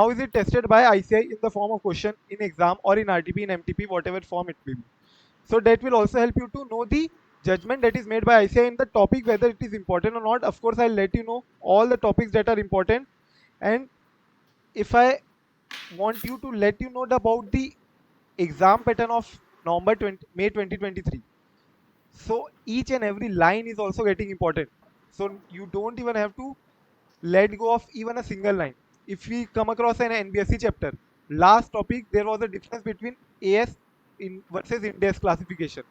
how is it tested by ICI in the form of question in exam or in RTP, in MTP, whatever form it will be. So that will also help you to know the judgment that is made by ICI in the topic, whether it is important or not. Of course, I'll let you know all the topics that are important. And if I want you to let you know about the exam pattern of May 2023. So each and every line is also getting important. So you don't even have to let go of even a single line. If we come across an NBSC chapter, last topic, there was a difference between AS in versus India's classification.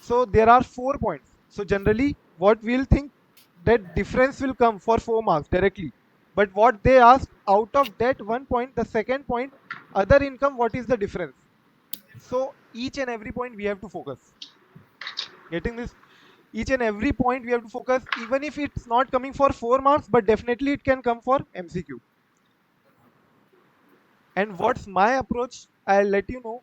So there are 4 points. So generally, what we'll think, that difference will come for 4 marks directly. But what they asked, out of that 1 point, the second point, other income, what is the difference? So each and every point we have to focus. Getting this? Each and every point we have to focus, even if it's not coming for 4 marks, but definitely it can come for MCQ. And what's my approach? I'll let you know.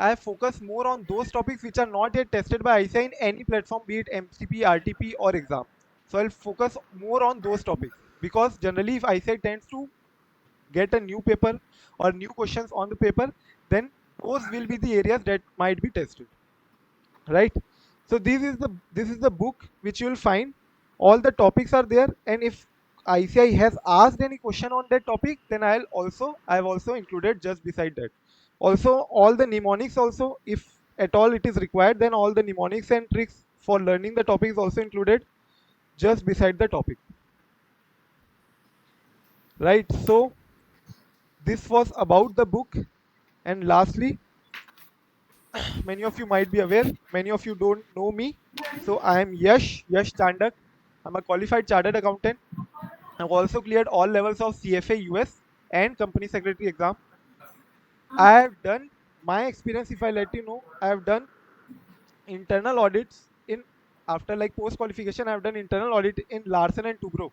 I focus more on those topics which are not yet tested by ICI in any platform, be it MCP, RTP, or exam. So I'll focus more on those topics, because generally, if ICI tends to get a new paper or new questions on the paper, then those will be the areas that might be tested, right? So this is the book which you will find. All the topics are there, and if ICI has asked any question on that topic, then I've also included just beside that. Also, all the mnemonics also, if at all it is required, then all the mnemonics and tricks for learning the topic is also included just beside the topic, right? So this was about the book. And lastly, many of you might be aware, many of you don't know me. So I am Yash Chandak. I'm a qualified chartered accountant. I've also cleared all levels of CFA US and company secretary exam. I have done my experience. If I let you know, I have done internal audits in, after like post qualification. I've done internal audit in Larsen and Toubro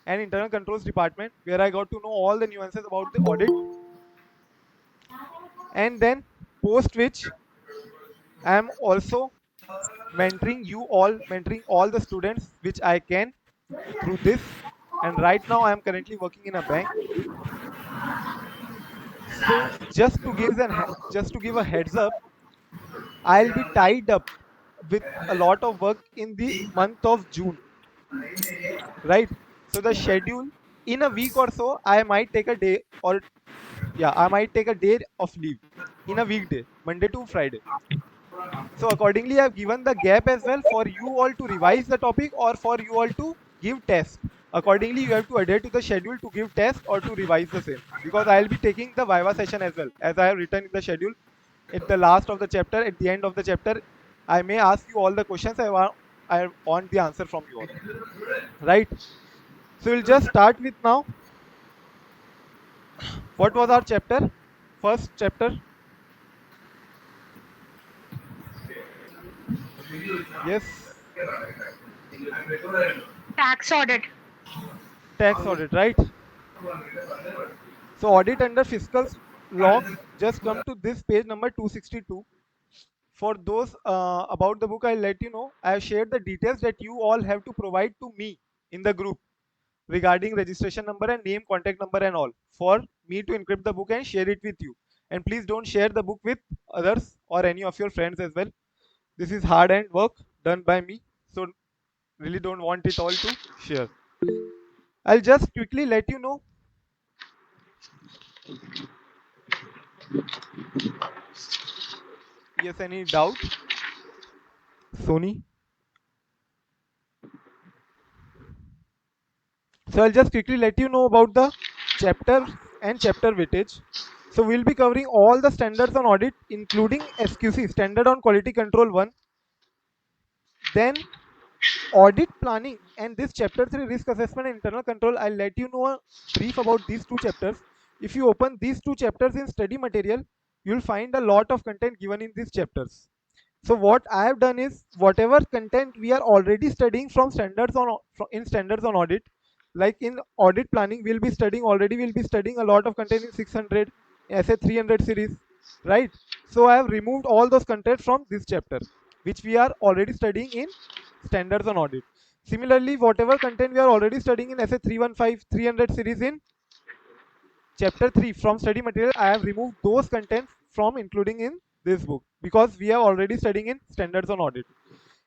and internal controls department, where I got to know all the nuances about the audit. And then post which I am also mentoring all the students which I can through this. And right now I am currently working in a bank. So just to give a heads up, I'll be tied up with a lot of work in the month of June, right? So the schedule, in a week or so, I might take a day, or yeah, I might take a day of leave in a weekday, Monday to Friday. So accordingly, I've given the gap as well for you all to revise the topic or for you all to give test. Accordingly, you have to adhere to the schedule to give test or to revise the same, because I'll be taking the Viva session as well, as I have written in the schedule. At the last of the chapter, at the end of the chapter, I may ask you all the questions. I want the answer from you all, right? So we'll just start with now. What was our chapter? First chapter. Yes, Tax audit. tax audit, right? So audit under fiscal logs. Just come to this page number 262. For those about the book, I'll let you know. I have shared the details that you all have to provide to me in the group regarding registration number and name, contact number, and all, for me to encrypt the book and share it with you. And please don't share the book with others or any of your friends as well. This is hard end work done by me, so really don't want it all to share. I'll just quickly let you know. Yes, any doubt? Sony? So I'll just quickly let you know about the chapter and chapter weightage. So we'll be covering all the standards on audit, including SQC, Standard on Quality Control 1. Then audit planning and this chapter 3, risk assessment and internal control. I'll let you know a brief about these two chapters. If you open these two chapters in study material, you'll find a lot of content given in these chapters. So what I have done is, whatever content we are already studying from standards on audit, like in audit planning, we'll be studying a lot of content in 600, SA 300 series, right? So I have removed all those content from this chapter, which we are already studying in standards on audit. Similarly, whatever content we are already studying in SA 315, 300 series in chapter 3 from study material, I have removed those contents from including in this book because we are already studying in standards on audit.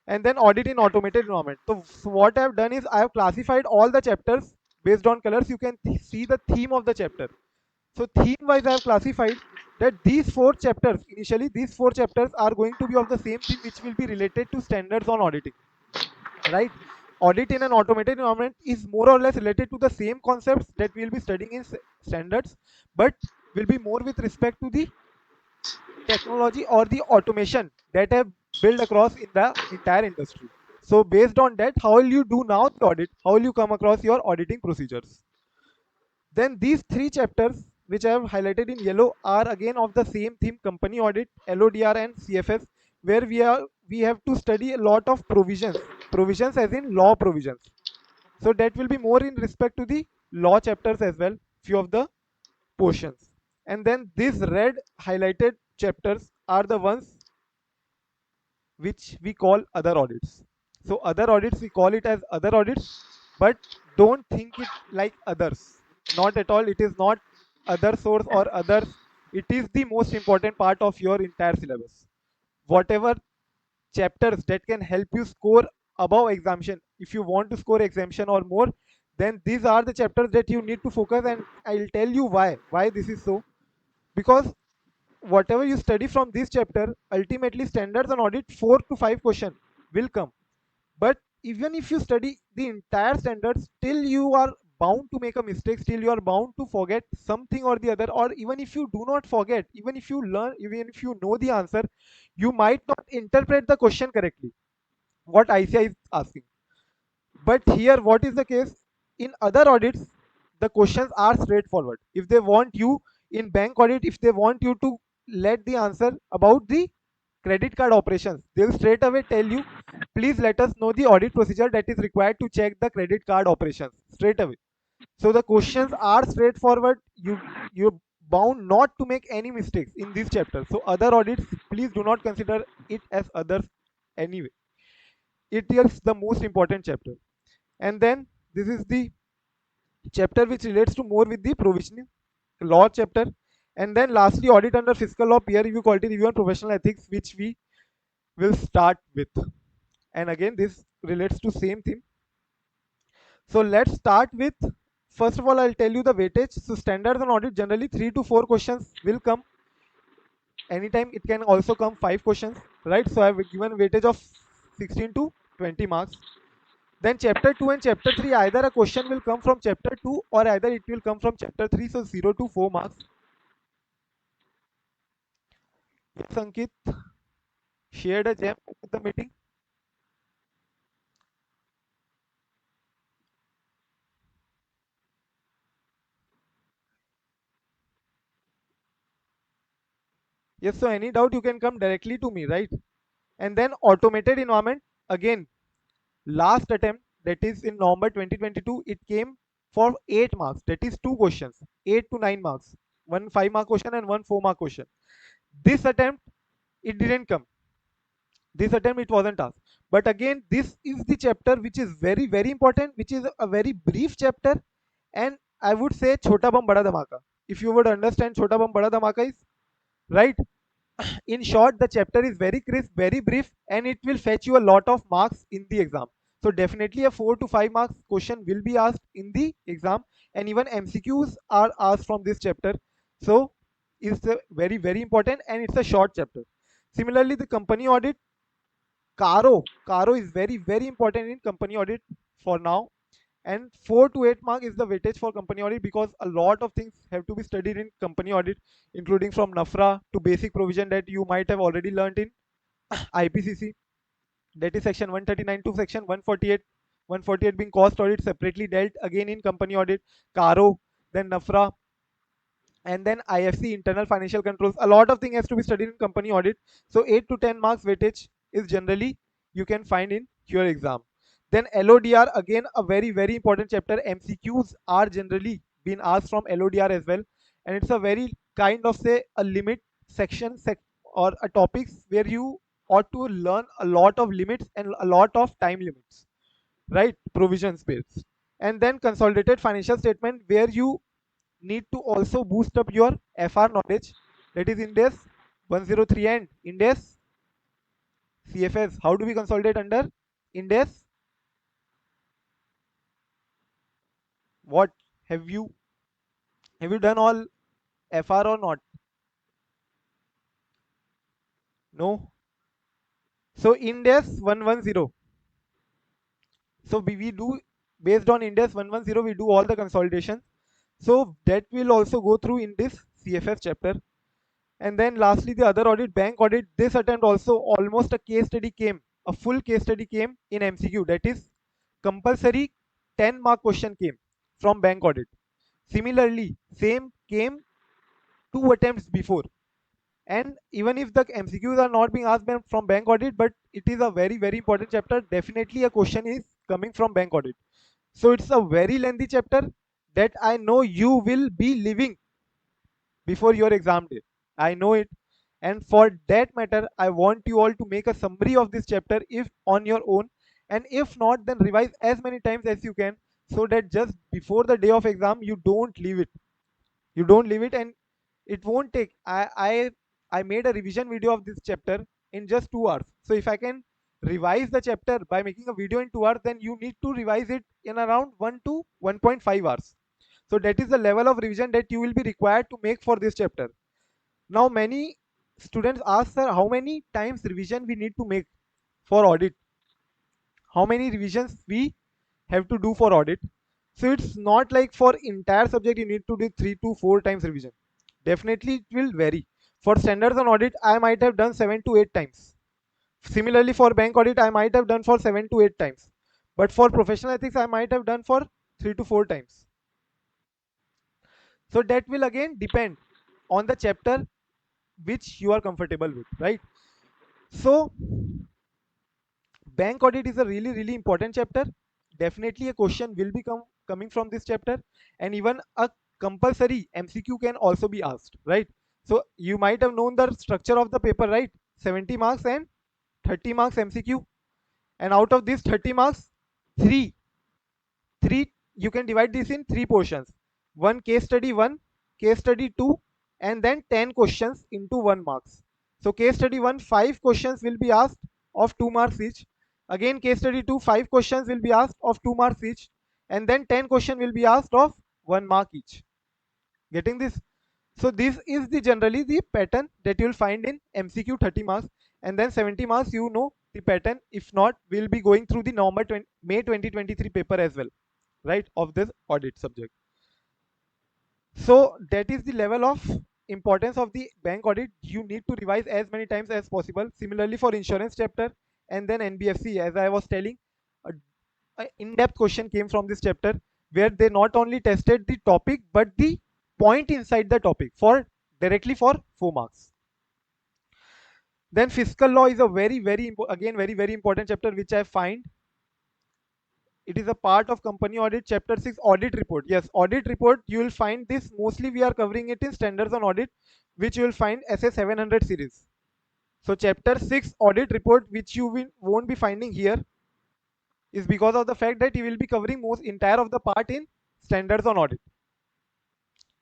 And then audit in automated environment. So what I've done is I have classified all the chapters based on colors. You can see the theme of the chapter. So theme wise, I have classified that these four chapters, initially these four chapters are going to be of the same theme, which will be related to standards on auditing, right? Audit in an automated environment is more or less related to the same concepts that we'll be studying in standards, but will be more with respect to the technology or the automation that have built across in the entire industry. So based on that, how will you do now the audit? How will you come across your auditing procedures? Then these three chapters, which I have highlighted in yellow, are again of the same theme: company audit, LODR, and CFS, where we have to study a lot of provisions as in law provisions. So that will be more in respect to the law chapters as well, few of the portions. And then these red highlighted chapters are the ones which we call other audits. So other audits, we call it as other audits, but don't think it like others. Not at all. It is not other source or others. It is the most important part of your entire syllabus. Whatever chapters that can help you score above exemption, if you want to score exemption or more, then these are the chapters that you need to focus. And I'll tell you why this is so. Because whatever you study from this chapter, ultimately standards on audit 4 to 5 question will come. But even if you study the entire standards, still you are bound to make a mistake, still you are bound to forget something or the other. Or even if you do not forget, even if you learn, even if you know the answer, you might not interpret the question correctly, what ICI is asking. But here, what is the case? In other audits, the questions are straightforward. If they want you in bank audit, if they want you to let the answer about the credit card operations, they will straight away tell you, please let us know the audit procedure that is required to check the credit card operations straight away. So the questions are straightforward. You're bound not to make any mistakes in this chapter. So other audits, please do not consider it as others anyway. It is the most important chapter. And then this is the chapter which relates to more with the provisioning law chapter. And then lastly, audit under fiscal law, peer review, quality review, and professional ethics, which we will start with. And again, this relates to same thing. So let's start with, first of all, I'll tell you the weightage. So standards on audit, generally 3 to 4 questions will come. Anytime it can also come 5 questions, right? So I've given weightage of 16 to 20 marks. Then chapter 2 and chapter 3, either a question will come from chapter 2 or either it will come from chapter 3. So 0 to 4 marks. Yes, Ankit shared a gem at the meeting. Yes, so any doubt you can come directly to me, right? And then automated environment, again, last attempt, that is in November 2022, it came for 8 marks. That is 2 questions, 8 to 9 marks. One 5-mark question and one 4-mark question. This attempt, it didn't come. This attempt, it wasn't asked. But again, this is the chapter which is very, very important, which is a very brief chapter. And I would say Chota Bam Bada Dhamaka. If you would understand Chota Bam Bada Dhamaka is, right? In short, the chapter is very crisp, very brief, and it will fetch you a lot of marks in the exam. So definitely a 4 to 5 marks question will be asked in the exam, and even MCQs are asked from this chapter. So it's a very, very important, and it's a short chapter. Similarly, the company audit, Caro is very, very important in company audit for now. And 4 to 8 mark is the weightage for company audit, because a lot of things have to be studied in company audit, including from NAFRA to basic provision that you might have already learned in IPCC, that is section 139 to section 148. 148 being cost audit, separately dealt again in company audit, Caro, then NAFRA, and then IFC, internal financial controls. A lot of things has to be studied in company audit. So 8 to 10 marks weightage is generally you can find in your exam. Then LODR, again a very, very important chapter. MCQs are generally being asked from LODR as well, and it's a very kind of say a limit section or a topics where you ought to learn a lot of limits and a lot of time limits, right? Provisions based. And then consolidated financial statement, where you need to also boost up your FR knowledge, that is Indes 103 and Indes CFS. How do we consolidate under Indes? What have you done all FR or not? No. So Indes 110. So we do, based on Indes 110, we do all the consolidation. So that will also go through in this CFS chapter. And then lastly, the other audit, bank audit. This attempt also almost a case study came, a full case study came in MCQ. That is compulsory 10-mark question came from bank audit. Similarly, same came 2 attempts before. And even if the MCQs are not being asked from bank audit, but it is a very, very important chapter. Definitely a question is coming from bank audit. So it's a very lengthy chapter that I know you will be living before your exam day. I know it. And for that matter, I want you all to make a summary of this chapter if on your own. And if not, then revise as many times as you can, so that just before the day of exam, you don't leave it. You don't leave it, and it won't take. I made a revision video of this chapter in just 2 hours. So if I can revise the chapter by making a video in 2 hours, then you need to revise it in around 1 to 1.5 hours. So that is the level of revision that you will be required to make for this chapter. Now many students ask, sir, how many times revision we need to make for audit? How many revisions we have to do for audit? So it's not like for entire subject you need to do 3 to 4 times revision. Definitely it will vary. For standards on audit, I might have done 7 to 8 times. Similarly, for bank audit, I might have done for 7 to 8 times. But for professional ethics, I might have done for 3 to 4 times. So that will again depend on the chapter which you are comfortable with, right? So bank audit is a really, really important chapter. Definitely a question will be coming from this chapter, and even a compulsory MCQ can also be asked, right? So you might have known the structure of the paper, right? 70 marks and 30 marks MCQ, and out of these 30 marks, three three you can divide this in three portions: one case study 1, case study 2, and then 10 questions into 1 marks. So case study 1, 5 questions will be asked of 2 marks each. Again case study 2, 5 questions will be asked of 2 marks each, and then 10 question will be asked of 1 mark each. Getting this? So this is the generally the pattern that you'll find in MCQ 30 marks, and then 70 marks, you know the pattern. If not, we'll be going through the November May 2023 paper as well, right, of this audit subject. So that is the level of importance of the bank audit. You need to revise as many times as possible. Similarly for insurance chapter and then NBFC, as I was telling, a in-depth question came from this chapter where they not only tested the topic but the point inside the topic for directly for 4 marks. Then fiscal law is a again very important chapter, which I find it is a part of company audit. Chapter 6, audit report. Yes, audit report, you will find this mostly we are covering it in standards on audit, which you will find SA 700 series. So chapter 6 audit report, which you won't be finding here, is because of the fact that you will be covering most entire of the part in standards on audit.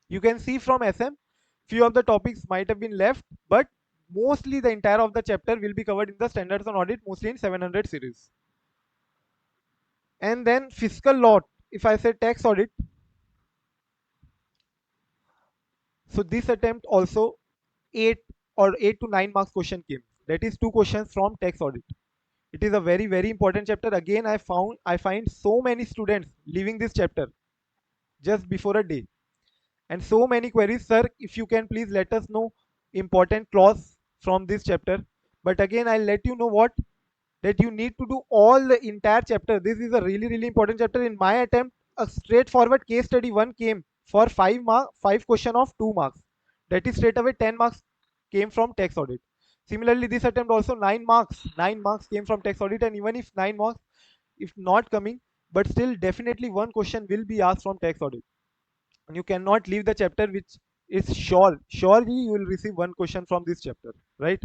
You can see from SM few of the topics might have been left, but mostly the entire of the chapter will be covered in the standards on audit, mostly in 700 series. And then fiscal law, if I say tax audit, so this attempt also 8 to 9 marks question came. That is 2 questions from tax audit. It is a very important chapter. Again, I find so many students leaving this chapter just before a day, and so many queries, sir, if you can please let us know important clause from this chapter. But again, I'll let you know what, that you need to do all the entire chapter. This is a really important chapter. In my attempt, a straightforward case study 1 came for 5 question of 2 marks. That is straight away 10 marks came from tax audit. Similarly, this attempt also 9 marks came from tax audit, and even if 9 marks if not coming, but still definitely one question will be asked from tax audit. And you cannot leave the chapter, which is surely you will receive one question from this chapter, right?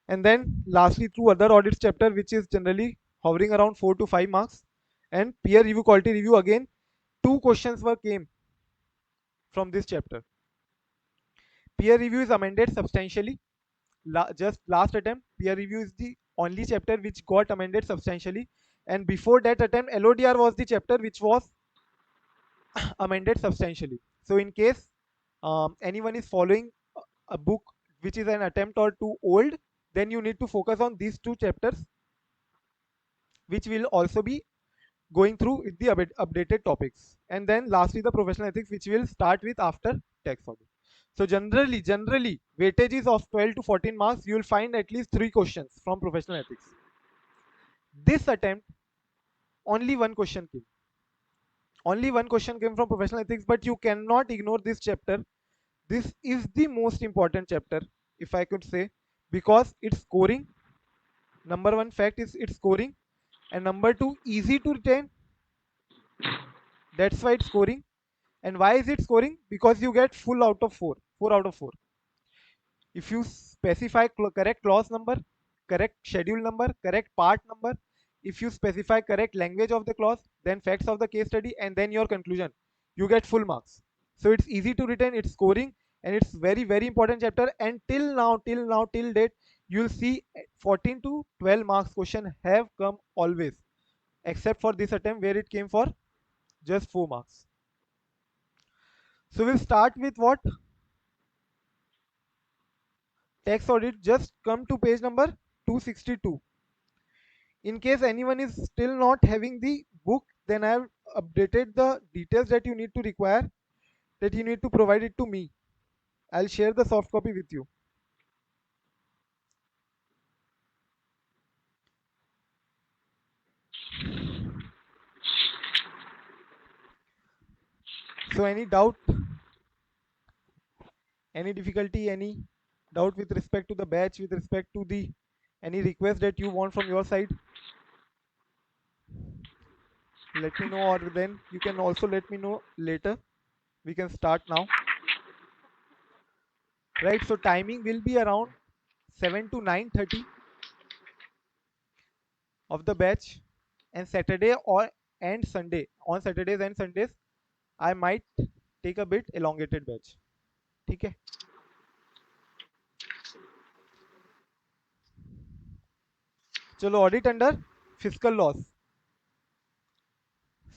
And then lastly, through other audits chapter, which is generally hovering around 4 to 5 marks, and peer review, quality review, again 2 questions were came from this chapter. Peer review is amended substantially. Just last attempt, peer review is the only chapter which got amended substantially, and before that attempt, LODR was the chapter which was amended substantially. So in case anyone is following a book which is an attempt or two old, then you need to focus on these two chapters, which will also be going through with the updated topics. And then lastly, the professional ethics, which will start with after tax audit. So generally, weightages of 12 to 14 marks, you will find at least 3 questions from professional ethics. This attempt, only one question came. Only one question came from professional ethics, but you cannot ignore this chapter. This is the most important chapter, if I could say, because it's scoring. Number one fact is it's scoring, and number two, easy to retain. That's why it's scoring. And why is it scoring? Because you get full out of 4, 4 out of 4. If you specify correct clause number, correct schedule number, correct part number, if you specify correct language of the clause, then facts of the case study, and then your conclusion, you get full marks. So it's easy to retain, it's scoring, and it's very important chapter. And till date, you'll see 14 to 12 marks question have come always, except for this attempt where it came for just 4 marks. So we'll start with what? Tax audit. Just come to page number 262. In case anyone is still not having the book, then I have updated the details that you need to require, that you need to provide it to me. I'll share the soft copy with you. So any doubt, any difficulty, any doubt with respect to the batch, with respect to the any request that you want from your side, let me know, or then you can also let me know later. We can start now. Right, so timing will be around 7 to 9:30 of the batch, and Saturday or and Sunday, on Saturdays and Sundays, I might take a bit elongated batch. ठीक है? चलो, audit under fiscal laws.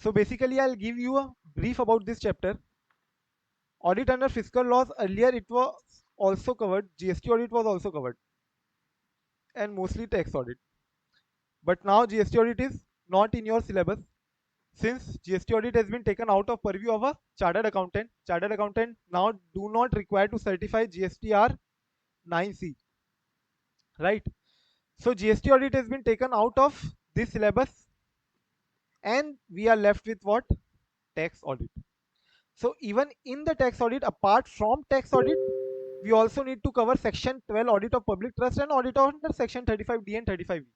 So basically, I'll give you a brief about this chapter. Audit under fiscal laws, earlier it was also covered, GST audit was also covered, and mostly tax audit. But now GST audit is not in your syllabus, since GST audit has been taken out of purview of a chartered accountant. Chartered accountant now do not require to certify GSTR 9C, right? So GST audit has been taken out of this syllabus, and we are left with what? Tax audit. So even in the tax audit, apart from tax audit, we also need to cover section 12 audit of public trust and audit under section 35D and 35E.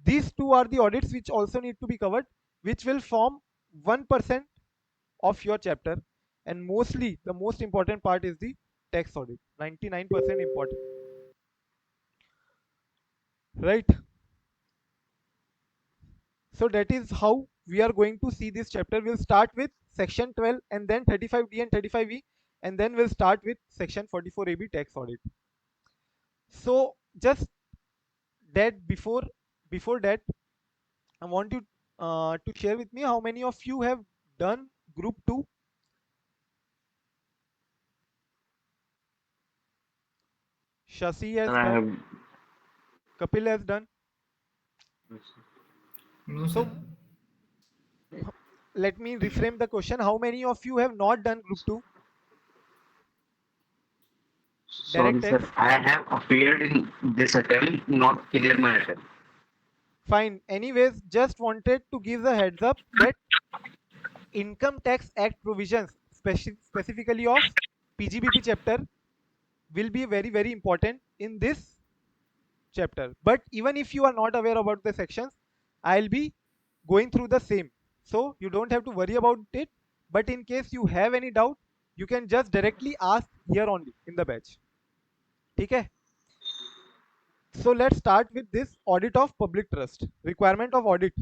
These two are the audits which also need to be covered, which will form 1% of your chapter. And mostly the most important part is the tax audit, 99% important, right? So that is how we are going to see this chapter. We'll start with section 12 and then 35D and 35E, and then we'll start with section 44AB tax audit. So just that before that, I want you to share with me how many of you have done group 2. Shashi has I done, have. Kapil has done. No, sir. So let me reframe the question. How many of you have not done group 2? Direct Sorry, tax. sir. I have appeared in this attempt, not clear my attempt. Fine. Anyways, just wanted to give a heads up that Income Tax Act provisions, specifically of PGBP chapter, will be very important in this chapter. But even if you are not aware about the sections, I'll be going through the same. So you don't have to worry about it. But in case you have any doubt, you can just directly ask here only in the batch. Okay? So let's start with this audit of public trust. Requirement of audit.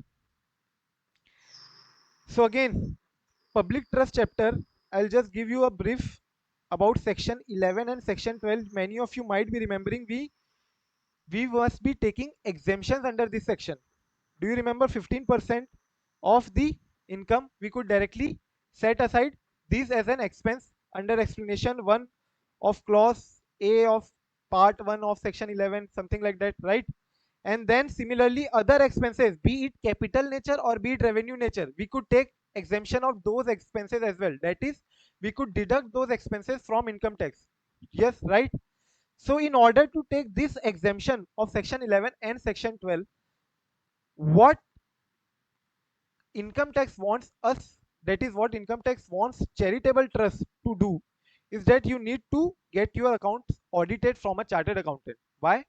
So again, public trust chapter, I'll just give you a brief about section 11 and section 12. Many of you might be remembering we must be taking exemptions under this section. Do you remember 15% of the income we could directly set aside this as an expense under explanation 1 of clause A of part 1 of section 11, something like that, right? And then similarly other expenses, be it capital nature or be it revenue nature, we could take exemption of those expenses as well. That is, we could deduct those expenses from income tax. Yes, right? So in order to take this exemption of section 11 and section 12, what income tax wants us, that is what income tax wants charitable trust to do, is that you need to get your accounts audited from a chartered accountant. Why?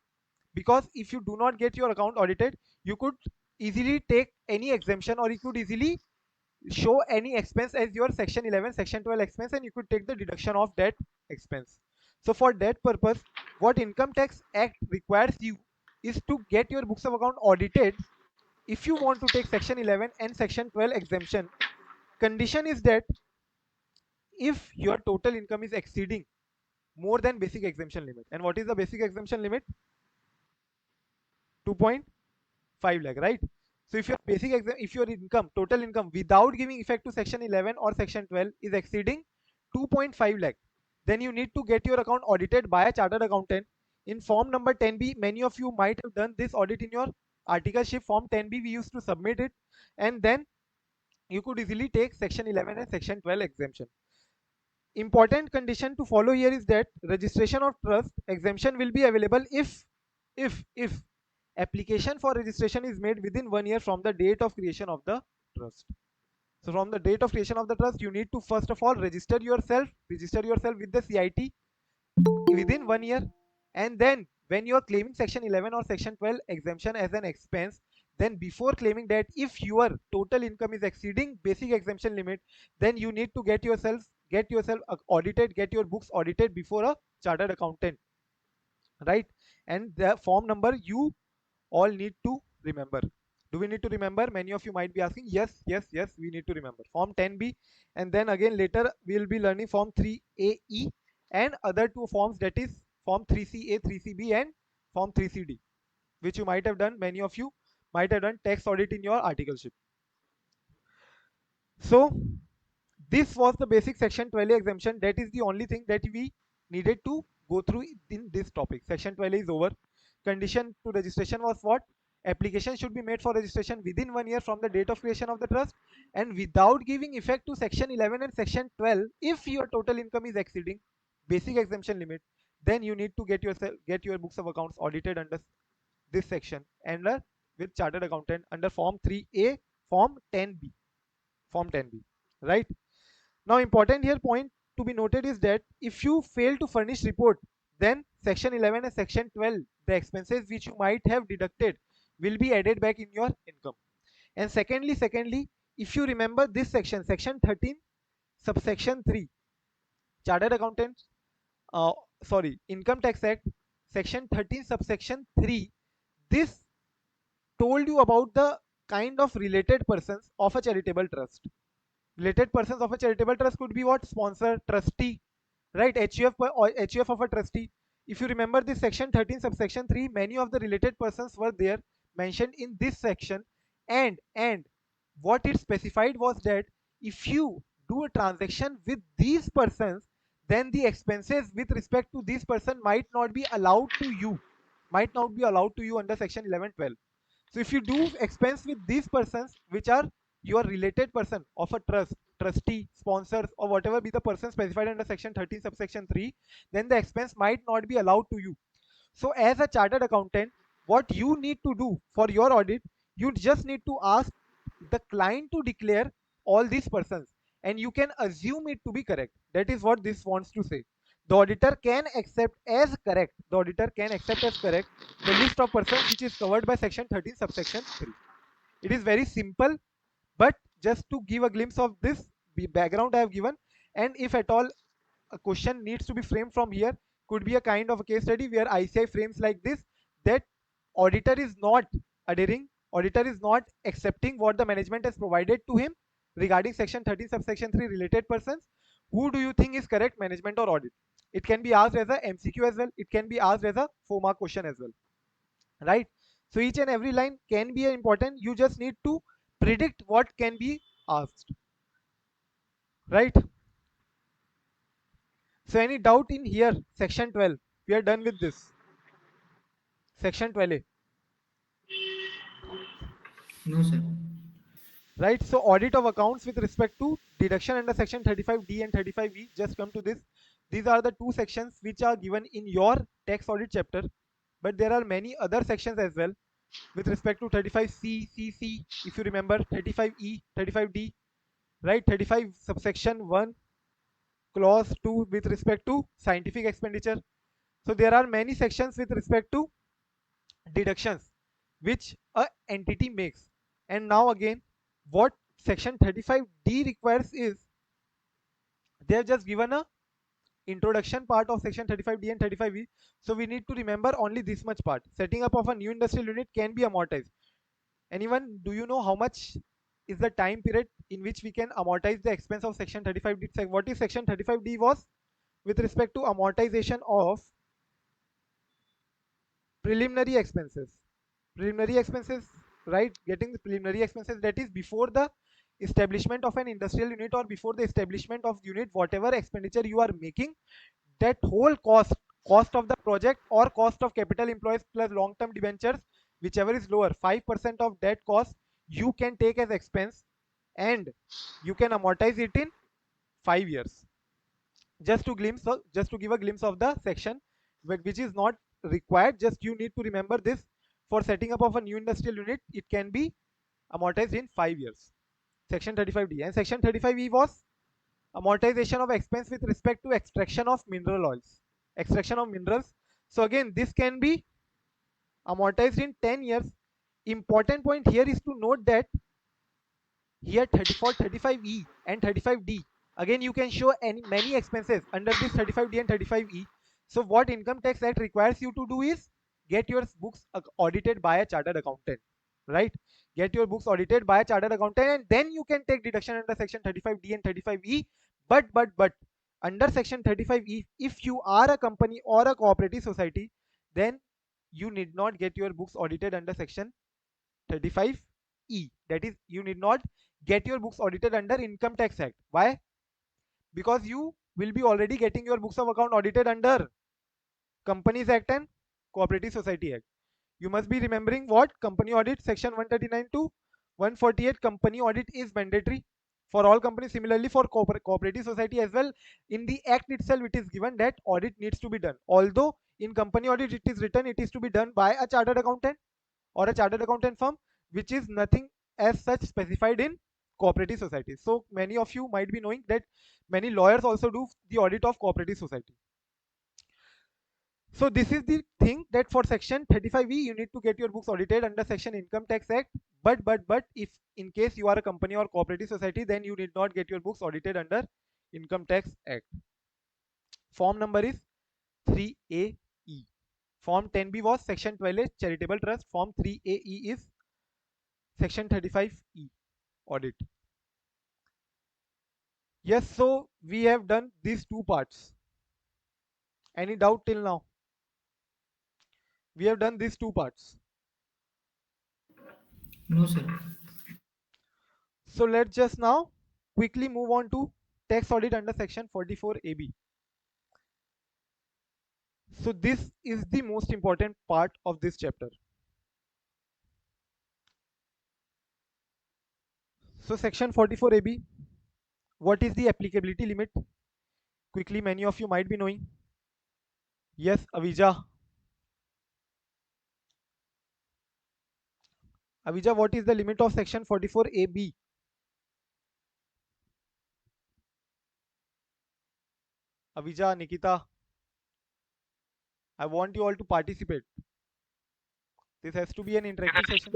Because if you do not get your account audited, you could easily take any exemption, or you could easily show any expense as your section 11 section 12 expense, and you could take the deduction of that expense. So for that purpose, what income tax act requires you is to get your books of account audited. If you want to take section 11 and section 12 exemption, condition is that if your total income is exceeding more than basic exemption limit. And what is the basic exemption limit? 2.5 lakh, right? So if your if your income, total income without giving effect to section 11 or section 12 is exceeding 2.5 lakh, then you need to get your account audited by a chartered accountant in form number 10B. Many of you might have done this audit in your articleship form 10B. We used to submit it, and then you could easily take section 11 and section 12 exemption. Important condition to follow here is that registration of trust exemption will be available if application for registration is made within 1 year from the date of creation of the trust. So from the date of creation of the trust, you need to first of all register yourself with the CIT within 1 year. And then when you are claiming section 11 or section 12 exemption as an expense, then before claiming that, if your total income is exceeding basic exemption limit, then you need to get yourself audited, get your books audited before a chartered accountant, right? And the form number you all need to remember. Do we need to remember? Many of you might be asking. Yes, yes, yes, we need to remember form 10B. And then again later we'll be learning form 3AE and other two forms, that is form 3CA, 3CB and form 3CD, which you might have done. Many of you might have done tax audit in your articleship. So this was the basic section 12 exemption. That is the only thing that we needed to go through in this topic. Section 12 is over. Condition to registration was what? Application should be made for registration within 1 year from the date of creation of the trust, and without giving effect to section 11 and section 12 if your total income is exceeding basic exemption limit. Then you need to get your books of accounts audited under this section, and with chartered accountant under form 3A, form 10B, form 10B, right? Now important here point to be noted is that if you fail to furnish report, then section 11 and section 12, the expenses which you might have deducted will be added back in your income. And secondly, if you remember this section, section 13 subsection 3, chartered accountants, income tax act, section 13 subsection 3, this told you about the kind of related persons of a charitable trust. Related persons of a charitable trust could be what? Sponsor, trustee, right? HUF of a trustee. If you remember this section 13 subsection 3, many of the related persons were there mentioned in this section. And what it specified was that if you do a transaction with these persons, then the expenses with respect to this person might not be allowed to you under section 11-12. So if you do expense with these persons, which are your related person of a trust, trustee, sponsors, or whatever be the person specified under section 13 subsection 3, then the expense might not be allowed to you. So as a chartered accountant, what you need to do for your audit, you just need to ask the client to declare all these persons, and you can assume it to be correct. That is what this wants to say. The auditor can accept as correct. The auditor can accept as correct the list of persons which is covered by section 13 subsection 3. It is very simple, but just to give a glimpse of this the background I have given. And if at all a question needs to be framed from here, could be a kind of a case study where ICI frames like this, that auditor is not adhering, auditor is not accepting what the management has provided to him regarding section 13 subsection 3 related persons. Who do you think is correct, management or audit? It can be asked as a MCQ as well. It can be asked as a 4-mark question as well, right? So each and every line can be important. You just need to predict what can be asked, right? So any doubt in here? Section 12. We are done with this. Section 12A, No, sir. right? So audit of accounts with respect to deduction under section 35D and 35E. Just come to this. These are the two sections which are given in your tax audit chapter, but there are many other sections as well with respect to 35C, CC, if you remember, 35E, 35D, right? 35 subsection 1, clause 2 with respect to scientific expenditure. So there are many sections with respect to deductions which a entity makes. And now again, what section 35D requires is they have just given a introduction part of section 35D and 35E. So we need to remember only this much part. Setting up of a new industrial unit can be amortized. Anyone, do you know how much is the time period in which we can amortize the expense of section 35D? What is section 35D was with respect to amortization of preliminary expenses. Preliminary expenses, right? Getting the preliminary expenses, that is before the establishment of an industrial unit or before the establishment of unit, whatever expenditure you are making, that whole cost of the project or cost of capital employees plus long term debentures, whichever is lower, 5% of that cost you can take as expense and you can amortize it in 5 years. Just to give a glimpse of the section which is not required, just you need to remember this. For setting up of a new industrial unit, it can be amortized in 5 years. Section 35D. And section 35E was amortization of expense with respect to extraction of mineral oils, extraction of minerals. So again, this can be amortized in 10 years. Important point here is to note that here 34, 35E and 35D, again you can show many expenses under this 35D and 35E. So what income tax act requires you to do is get your books audited by a chartered accountant, right? Get your books audited by a chartered accountant and then you can take deduction under section 35D and 35E. But under section 35E, if you are a company or a cooperative society, then you need not get your books audited under section 35E. That is, you need not get your books audited under Income Tax Act. Why? Because you will be already getting your books of account audited under Companies Act and Cooperative Society Act. You must be remembering what company audit section 139 to 148 company audit is mandatory for all companies. Similarly, for cooperative society as well, in the act itself it is given that audit needs to be done. Although in company audit it is written it is to be done by a chartered accountant or a chartered accountant firm, which is nothing as such specified in cooperative societies. So many of you might be knowing that many lawyers also do the audit of cooperative society. So this is the thing that for section 35E you need to get your books audited under section Income Tax Act. But if in case you are a company or cooperative society, then you need not get your books audited under Income Tax Act. Form number is 3AE. Form 10B was section 12A charitable trust. Form 3AE is section 35E audit. Yes, so we have done these two parts. Any doubt till now? We have done these two parts. No, sir. So let's just now quickly move on to tax audit under section 44AB. So this is the most important part of this chapter. So section 44AB, what is the applicability limit? Quickly, many of you might be knowing. Yes, Avija. Avija, what is the limit of section 44AB? Avija, Nikita, I want you all to participate. This has to be an interactive session.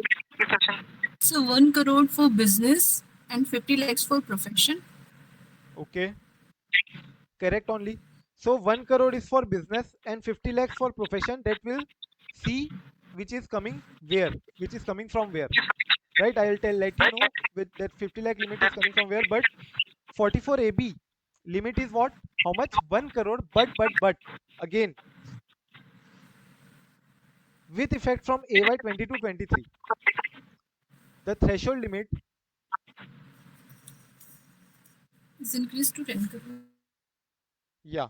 So 1 crore for business and 50 lakhs for profession. Okay, correct only. So 1 crore is for business and 50 lakhs for profession. That will see which is coming where, which is coming from where, right? I'll let you know with that 50 lakh limit is coming from where. But 44AB, limit is what? How much? 1 crore. But again, with effect from AY 22-23, the threshold limit, Is increased to 10 crore. yeah.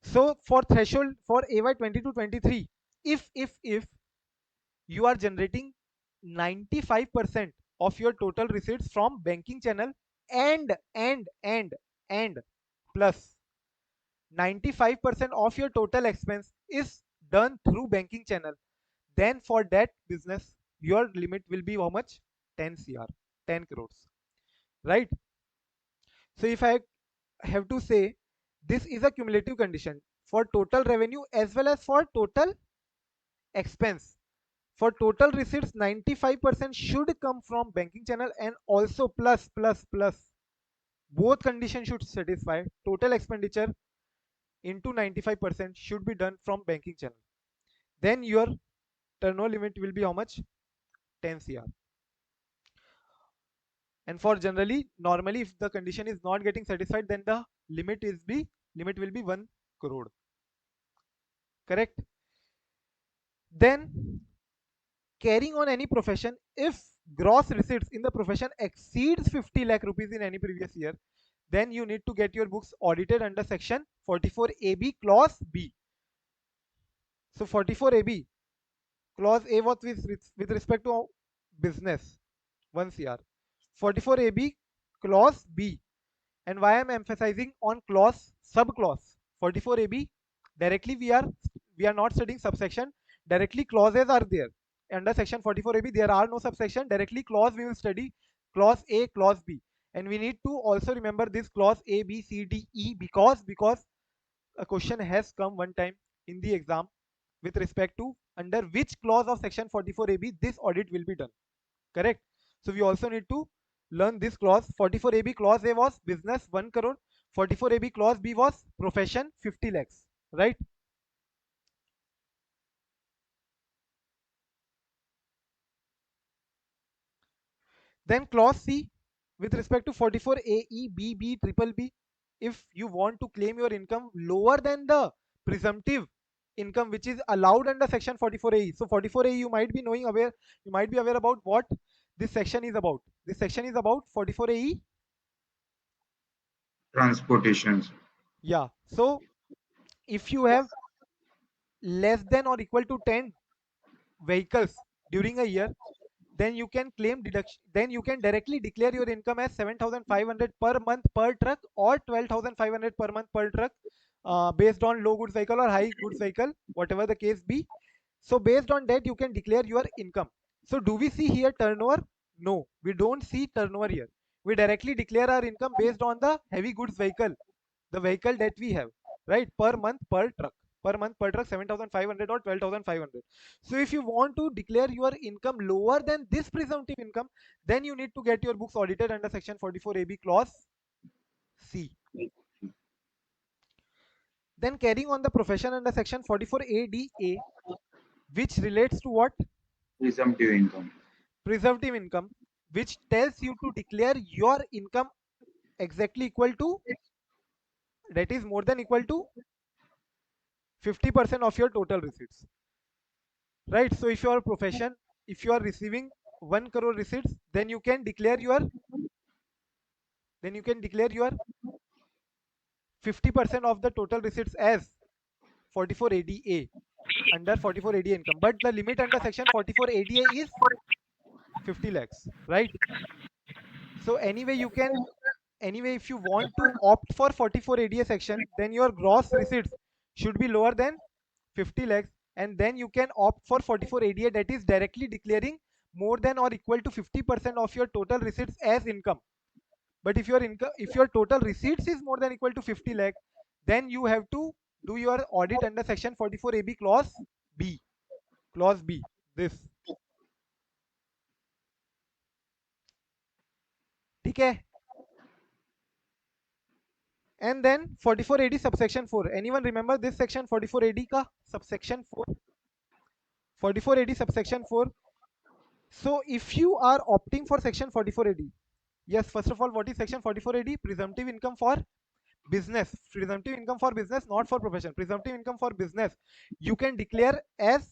So for threshold for AY 22-23, if you are generating 95% of your total receipts from banking channel and plus 95% of your total expense is done through banking channel, then for that business your limit will be how much? 10 cr, 10 crores, right? So if I have to say, this is a cumulative condition for total revenue as well as for total expense. For total receipts, 95% should come from banking channel, and also plus both conditions should satisfy. Total expenditure into 95% should be done from banking channel. Then your turnover limit will be how much? 10 cr. And for generally, normally if the condition is not getting satisfied, then the limit will be 1 crore. Correct? Then carrying on any profession, if gross receipts in the profession exceeds 50 lakh rupees in any previous year, then you need to get your books audited under section 44AB clause B. So 44AB clause A was with respect to business 1 cr. 44AB clause B. And why I'm emphasizing on clause sub clause 44AB, directly we are not studying subsection, directly clauses are there. Under section 44AB there are no subsection, directly clause we will study, clause A, clause B. And we need to also remember this clause A, B, C, D, E, because a question has come one time in the exam with respect to under which clause of section 44AB this audit will be done. Correct? So we also need to learn this clause. 44AB clause A was business 1 crore, 44AB clause B was profession 50 lakhs, right? Then clause C with respect to 44AE, BB, triple B, if you want to claim your income lower than the presumptive income which is allowed under section 44AE. So 44AE you might be aware about what this section is about. This section is about 44AE. Transportations. Yeah. So if you have less than or equal to 10 vehicles during a year, then you can claim deduction, then you can directly declare your income as 7,500 per month per truck or 12,500 per month per truck, based on low goods vehicle or high goods vehicle, whatever the case be. So based on that you can declare your income. So do we see here turnover? No, we don't see turnover here. We directly declare our income based on the heavy goods vehicle, the vehicle that we have, right? Per month per truck 7,500 or 12,500. So if you want to declare your income lower than this presumptive income, then you need to get your books audited under section 44AB clause C. Then carrying on the profession under section 44ADA, which relates to what? Presumptive income. Presumptive income, which tells you to declare your income exactly equal to, that is more than equal to 50% of your total receipts, right? So if your profession, if you are receiving 1 crore receipts, then you can declare your 50% of the total receipts as 44ADA, under 44ADA income, but the limit under section 44ADA is 50 lakhs, right? So anyway if you want to opt for 44ADA section, then your gross receipts should be lower than 50 lakhs, and then you can opt for 44ADA, that is directly declaring more than or equal to 50% of your total receipts as income. But if your total receipts is more than equal to 50 lakh, then you have to do your audit under section 44AB clause B. Clause B. This. ठीक है? And then 44AD subsection 4. Anyone remember this section 44AD ka subsection 4? 44AD subsection 4. So if you are opting for section 44AD, yes, first of all, what is section 44AD? Presumptive income for business, presumptive income for business, not for profession. Presumptive income for business, you can declare as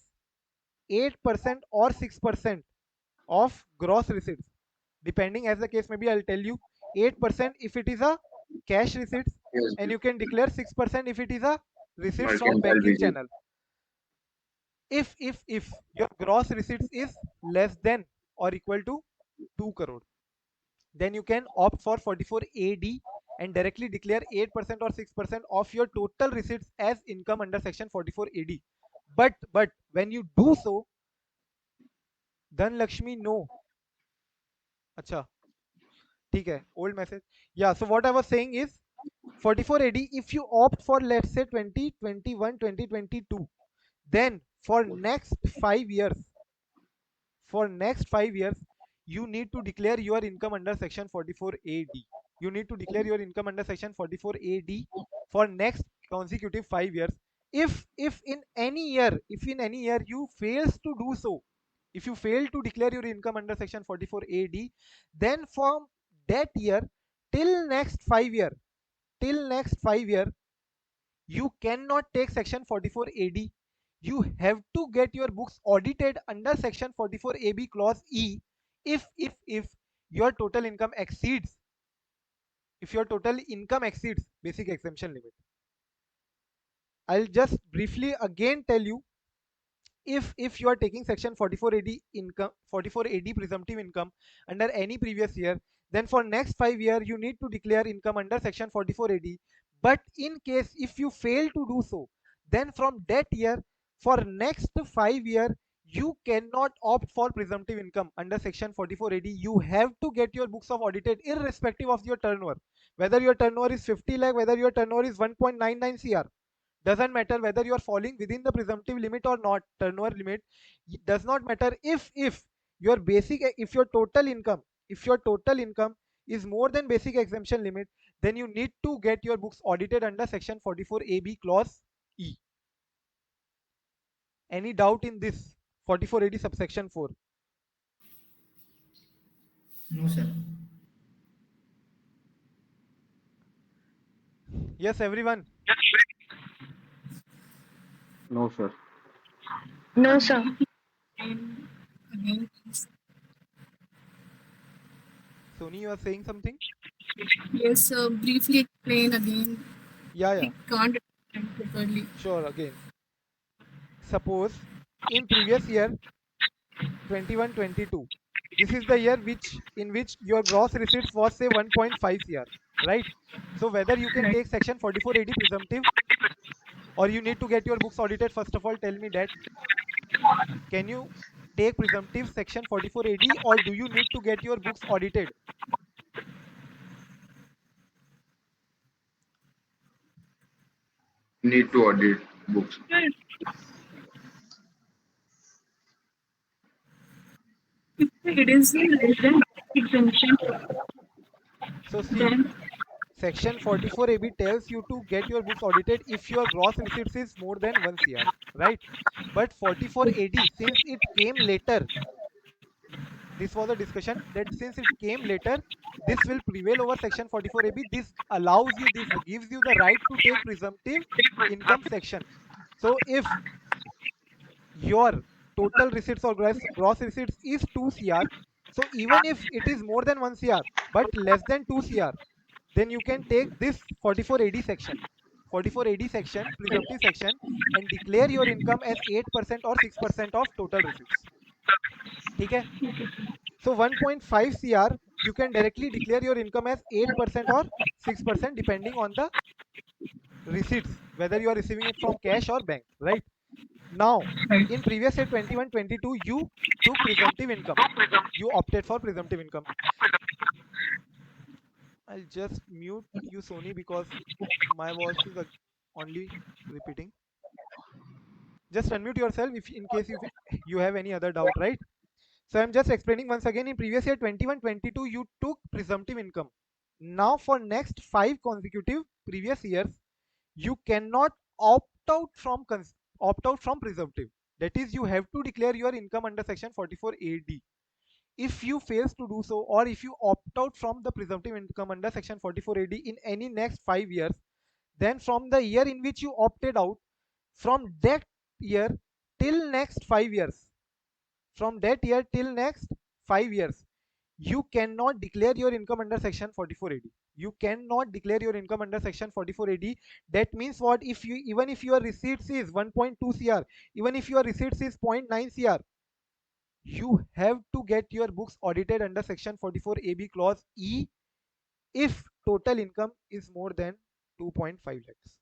8% or 6% of gross receipts, depending as the case may be. I'll tell you, 8% if it is a cash receipts, Yes, and you can declare 6% if it is a receipts from mercantile banking receipt. channel. If your gross receipts is less than or equal to 2 crore, then you can opt for 44AD and directly declare 8% or 6% of your total receipts as income under section 44AD. But when you do so, then Lakshmi, no. Acha, ठीक है, old message. Yeah, so what I was saying is 44AD, if you opt for, let's say, 2021 2022, then for next 5 years you need to declare your income under section 44AD. You need to declare your income under section 44AD for next consecutive 5 years. If in any year you fails to do so, if you fail to declare your income under section 44AD, then from that year till next 5 year, till next 5 year, you cannot take section 44AD. You have to get your books audited under section 44AB clause E if your total income exceeds, if your total income exceeds basic exemption limit. I'll just briefly again tell you, if you are taking section 44AD presumptive income under any previous year, then for next 5 year you need to declare income under section 44AD. But in case if you fail to do so, then from that year, for next 5 year, you cannot opt for presumptive income under section 44AD. You have to get your books of audited irrespective of your turnover, whether your turnover is 50 lakh, whether your turnover is 1.99 cr. Doesn't matter whether you are falling within the presumptive limit or not, turnover limit. Does not matter. If your basic, if your total income is more than basic exemption limit, then you need to get your books audited under section 44AB clause E. Any doubt in this 44AD subsection 4? No, sir. Yes, everyone. No, sir. No, sir. And again, please. Sony, you are saying something? Yes, briefly explain again. Yeah, We can't understand properly. sure. Again, suppose in previous year 21-22, this is the year in which your gross receipts was say 1.5 cr, right? So whether you can Right. take section 44AD presumptive, or you need to get your books audited, first of all tell me that. Can you take presumptive section 44AD, or do you need to get your books audited? Need to audit books. It is less than exemption. So see, Then section 44AB tells you to get your books audited if your gross receipts is more than 1 cr, right? But 44AD, since it came later, this was a discussion that since it came later, this will prevail over section 44AB. This allows you, this gives you the right to take presumptive income section. So if your total receipts or gross receipts is 2 cr, so even if it is more than 1 cr but less than 2 cr, then you can take this 44AD section, 44AD section, presumptive section, and declare your income as 8% or 6% of total receipts. Okay? So 1.5 cr, you can directly declare your income as 8% or 6% depending on the receipts, whether you are receiving it from cash or bank, right? Now, Right. in previous year 21-22, you took presumptive income. You opted for presumptive income. I'll just mute you, Sony, because my voice is only repeating. Just unmute yourself if in case you have any other doubt, right? So I'm just explaining once again. In previous year 21-22, you took presumptive income. Now for next 5 consecutive previous years, you cannot opt out from presumptive. That is, you have to declare your income under section 44AD. If you fails to do so, or if you opt out from the presumptive income under section 44AD in any next 5 years, then from the year in which you opted out, from that year till next 5 years, from that year till next 5 years, you cannot declare your income under section 44AD. You cannot declare your income under section 44AD. That means what? If you, even if your receipts is 1.2 cr, even if your receipts is 0.9 cr, you have to get your books audited under section 44AB clause E if total income is more than 2.5 lakhs.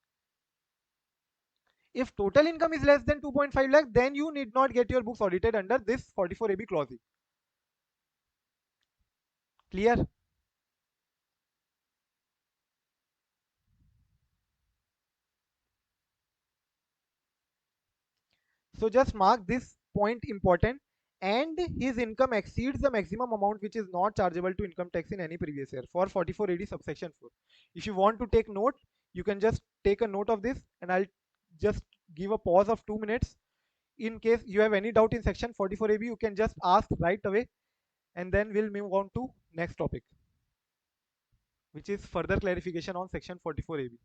If total income is less than 2.5 lakhs, then you need not get your books audited under this 44AB clause E. Clear? So just mark this point important. And his income exceeds the maximum amount which is not chargeable to income tax in any previous year for 44AD subsection 4. If you want to take note, you can just take a note of this, and I'll just give a pause of 2 minutes. In case you have any doubt in section 44AB, you can just ask right away, and then we'll move on to next topic, which is further clarification on section 44AB.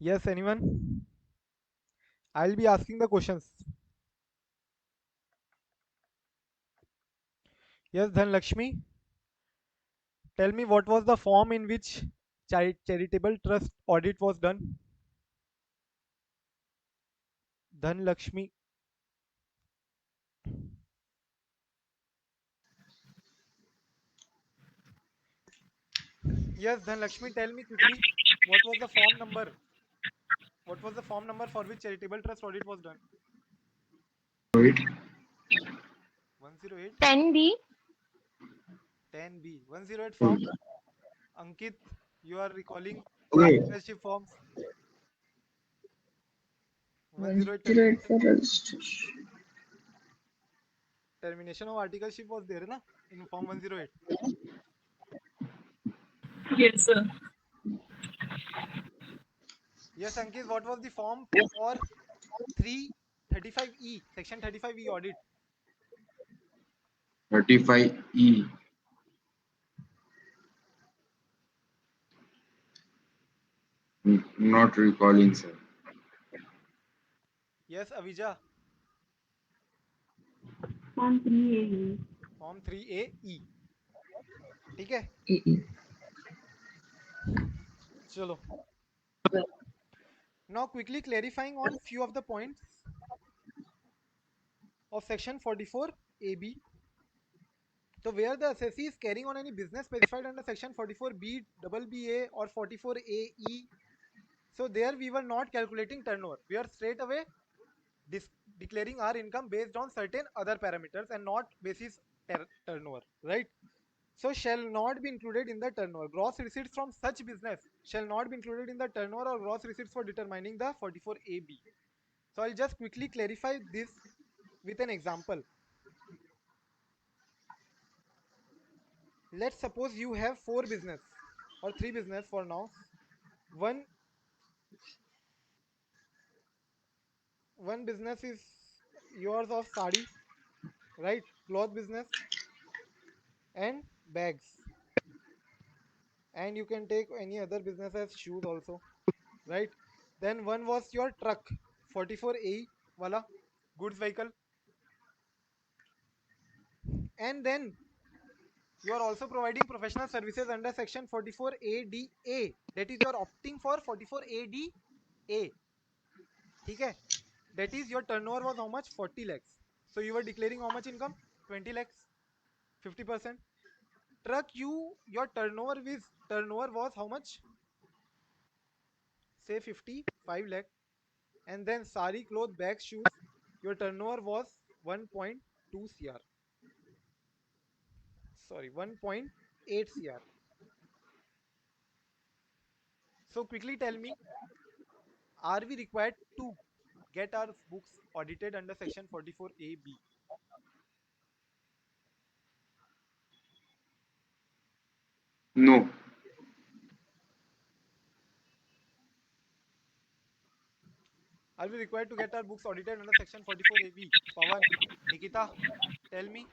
Yes, anyone? I'll be asking the questions. Yes, Dhanlakshmi, tell me what was the form in which charitable trust audit was done? Dhanlakshmi. Yes, Dhanlakshmi, tell me quickly what was the form number? What was the form number for which charitable trust audit was done? Wait. 108? 10B. 10B. 108 form? Ankit, you are recalling Okay. articleship forms. 108 108 termination. for registration. Termination of articleship was there na in form 108. Yes, sir. Yes, Ankit, what was the form for 335E, section 35E audit? 35E. Not recalling, sir. Yes, Avija, Form 3A. form 3AE. ठीक है? चलो. Now quickly clarifying on few of the points of section 44AB. So where the assessee is carrying on any business specified under section 44B, double BA or 44AE, so there we were not calculating turnover. We are straight away declaring our income based on certain other parameters and not basis turnover, right? So shall not be included in the turnover. Gross receipts from such business shall not be included in the turnover or gross receipts for determining the 44AB. So I'll just quickly clarify this with an example. Let's suppose you have 4 business or 3 business for now. One one business is yours of sari, right? Cloth business and bags. And you can take any other business as shoes also, right? Then one was your truck, 44A wala goods vehicle. And then you are also providing professional services under section 44ADA. That is, you are opting for 44ADA. Okay? That is, your turnover was how much? 40 lakhs. So you were declaring how much income? 20 lakhs, 50%. Truck, your turnover was how much? Say 55 lakh. And then sari, cloth, bags, shoes, your turnover was 1.2 cr. Sorry, 1.8 cr. So quickly tell me, are we required to get our books audited under section 44AB? No. Are we required to get our books audited under section 44AB? Pawan, Nikita, tell me.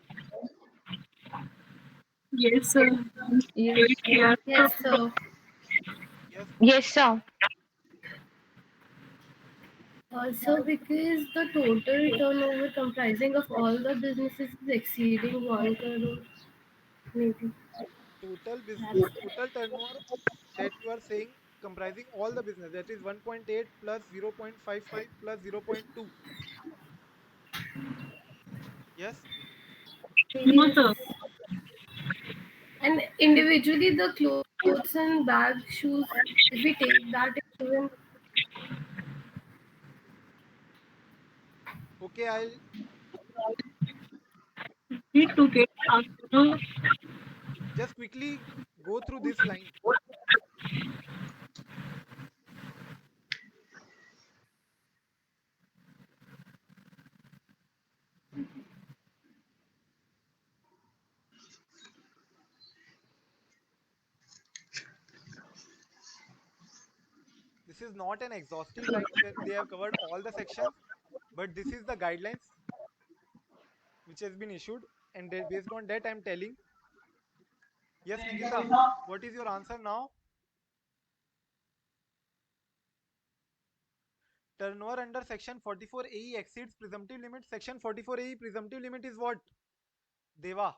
Yes, sir. Yes. Very clear. Yes, sir. Yes. Yes, sir. Also, because the total turnover comprising of all the businesses is exceeding 1 crore, maybe. That's Total turnover that you are saying comprising all the business, that is 1.8 plus 0.55 plus 0.2. Yes. No, sir. yes. And individually, the clothes and bag, shoes, if we take that, even Okay, I'll Need to get after. just quickly go through this line. This is not an exhaustive line where they have covered all the sections, but this is the guidelines which has been issued, and based on that I'm telling. Yes, Nikita, what is your answer now? Turnover under section 44AE exceeds presumptive limit. Section 44AE presumptive limit is what? Deva.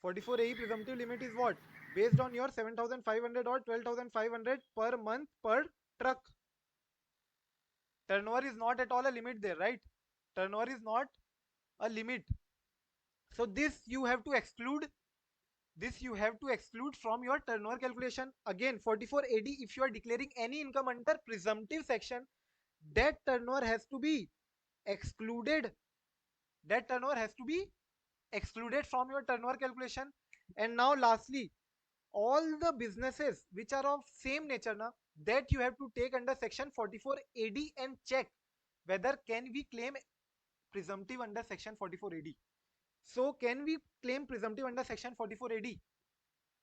44AE presumptive limit is what? Based on your 7,500 or 12,500 per month per truck. Turnover is not at all a limit there, right? Turnover is not a limit. So this you have to exclude. This you have to exclude from your turnover calculation. Again, 44AD, if you are declaring any income under presumptive section, that turnover has to be excluded. That turnover has to be excluded from your turnover calculation. And now lastly, all the businesses which are of same nature now, that you have to take under section 44AD and check whether can we claim presumptive under section 44AD. So can we claim presumptive under section 44AD?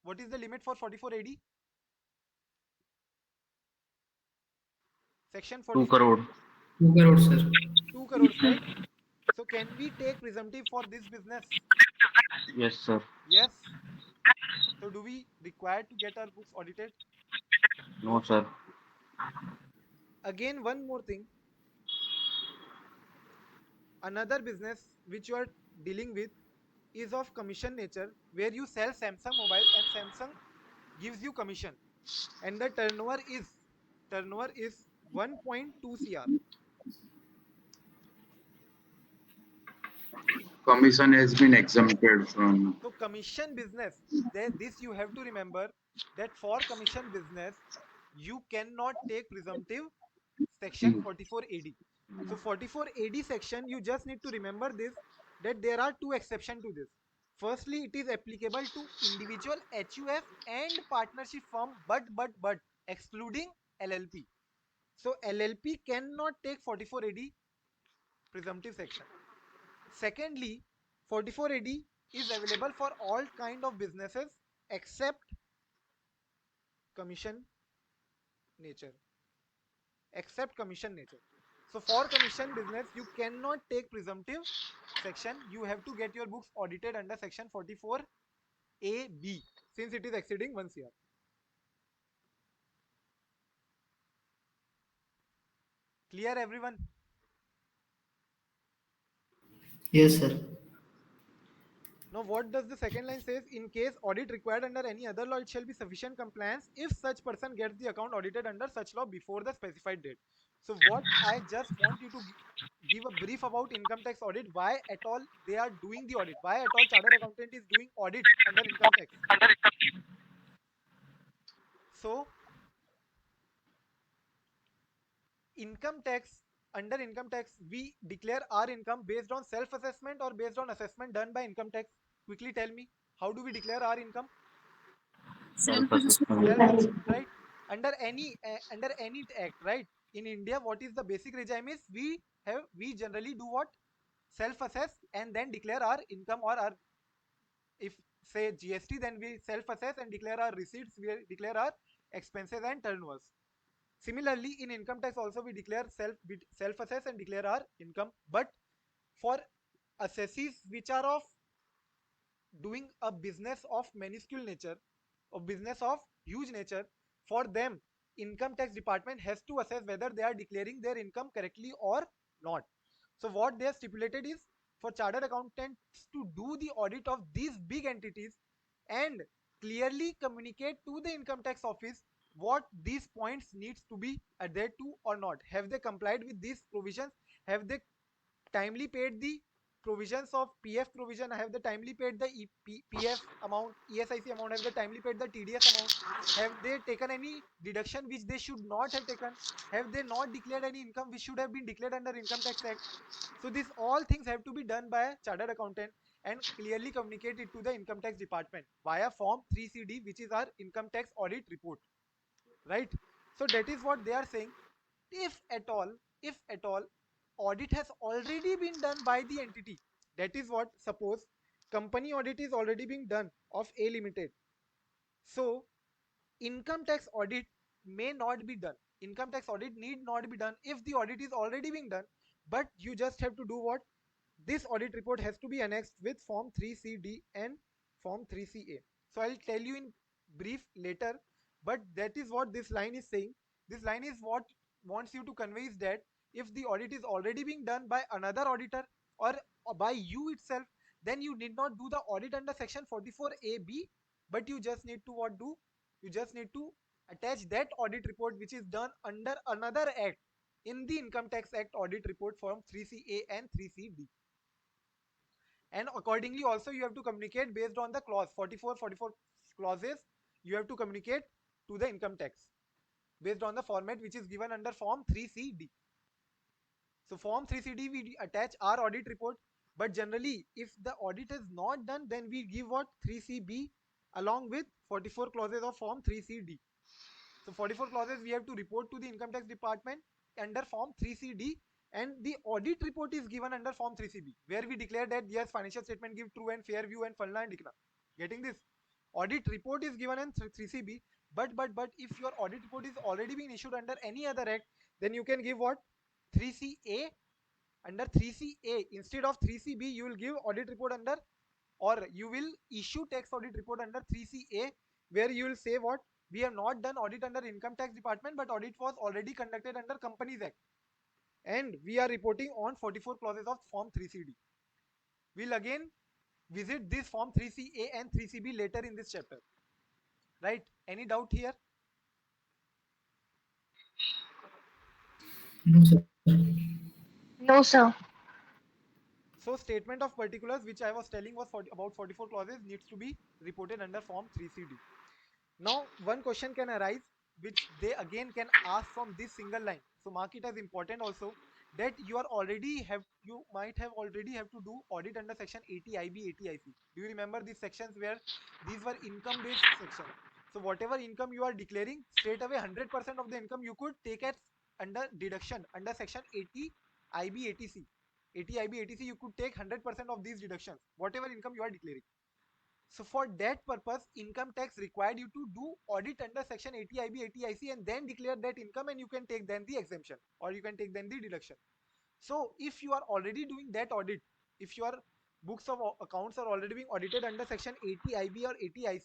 What is the limit for 44AD? Section 2 44AD, crore. 2 crores, sir. 2 crores, right? So can we take presumptive for this business? Yes, sir. Yes. So do we require to get our books audited? No, No. sir. Again, one more thing. Another business which you are dealing with is of commission nature, where you sell Samsung mobile and Samsung gives you commission, and the turnover is 1.2 cr. Commission has been exempted from. So commission business, this you have to remember, that for commission business you cannot take presumptive section Mm. 44AD. So 44AD section, you just need to remember this, that there are two exceptions to this. Firstly, it is applicable to individual HUF and partnership firm, but excluding LLP. So LLP cannot take 44AD presumptive section. Secondly, 44AD is available for all kind of businesses except commission nature. Except commission nature. So for commission business, you cannot take presumptive section. You have to get your books audited under section 44AB since it is exceeding 1 CR. Clear, everyone? Yes, sir. Now, what does the second line says? In case audit required under any other law, it shall be sufficient compliance if such person gets the account audited under such law before the specified date. So, what I just want you to give a brief about income tax audit, why at all they are doing the audit, why at all chartered accountant is doing audit under income tax. So, income tax, under income tax, we declare our income based on self assessment or based on assessment done by income tax. Quickly tell me, how do we declare our income? Self-assessment. Self assessment, right? Under any act, right? In India, what is the basic regime is, we generally do what? Self assess and then declare our income, or our, if say GST, then we self assess and declare our receipts, we declare our expenses and turnovers. Similarly, in income tax also we declare self assess and declare our income. But for assessees which are of doing a business of minuscule nature, a business of huge nature, for them income tax department has to assess whether they are declaring their income correctly or not. So what they have stipulated is for chartered accountants to do the audit of these big entities and clearly communicate to the income tax office what these points needs to be adhered to or not. Have they complied with these provisions? Have they timely paid the provisions of PF provision? Have they timely paid the PF amount, ESIC amount? Have they timely paid the TDS amount? Have they taken any deduction which they should not have taken? Have they not declared any income which should have been declared under Income Tax Act? So these all things have to be done by a chartered accountant and clearly communicated to the income tax department via form 3CD, which is our income tax audit report, right? So that is what they are saying. If at all audit has already been done by the entity, that is what, suppose company audit is already being done of A Limited, so income tax audit may not be done. Income tax audit need not be done if the audit is already being done. But you just have to do what? This audit report has to be annexed with form 3CD and form 3CA. So I'll tell you in brief later, but that is what this line is saying. This line is what wants you to convey is that if the audit is already being done by another auditor or by you itself, then you need not do the audit under section 44AB, but you just need to what do? You just need to attach that audit report which is done under another act in the Income Tax Act audit report form 3CA and 3CD. And accordingly also you have to communicate based on the clause 44 clauses. You have to communicate to the income tax based on the format which is given under form 3CD. So form 3CD we attach our audit report, but generally if the audit is not done, then we give what? 3CB along with 44 clauses of form 3CD. So 44 clauses we have to report to the income tax department under form 3CD, and the audit report is given under form 3CB, where we declare that yes, financial statement give true and fair view and falna and dikna. Getting this? Audit report is given in 3CB, but if your audit report is already been issued under any other act, then you can give what? 3CA. Under 3CA instead of 3CB, you will give audit report under, or you will issue tax audit report under 3CA, where you will say what? We have not done audit under income tax department, but audit was already conducted under Companies Act, and we are reporting on 44 clauses of form 3CD. We'll again visit this form 3CA and 3CB later in this chapter, right? Any doubt here? No, sir. No, sir. So statement of particulars which I was telling was about 44 clauses needs to be reported under form 3CD. Now one question can arise which they again can ask from this single line. So mark it as important also, that you might have already have to do audit under section 80 IB, 80 IC. Do you remember these sections where these were income based sections? So whatever income you are declaring, straight away 100% of the income you could take as under deduction under section 80 IB, 80C. 80 IB, 80C, you could take 100% of these deductions, whatever income you are declaring. So for that purpose, income tax required you to do audit under section 80 IB, 80 IC and then declare that income, and you can take then the exemption or you can take then the deduction. So if you are already doing that audit, if your books of accounts are already being audited under section 80 IB or 80 IC,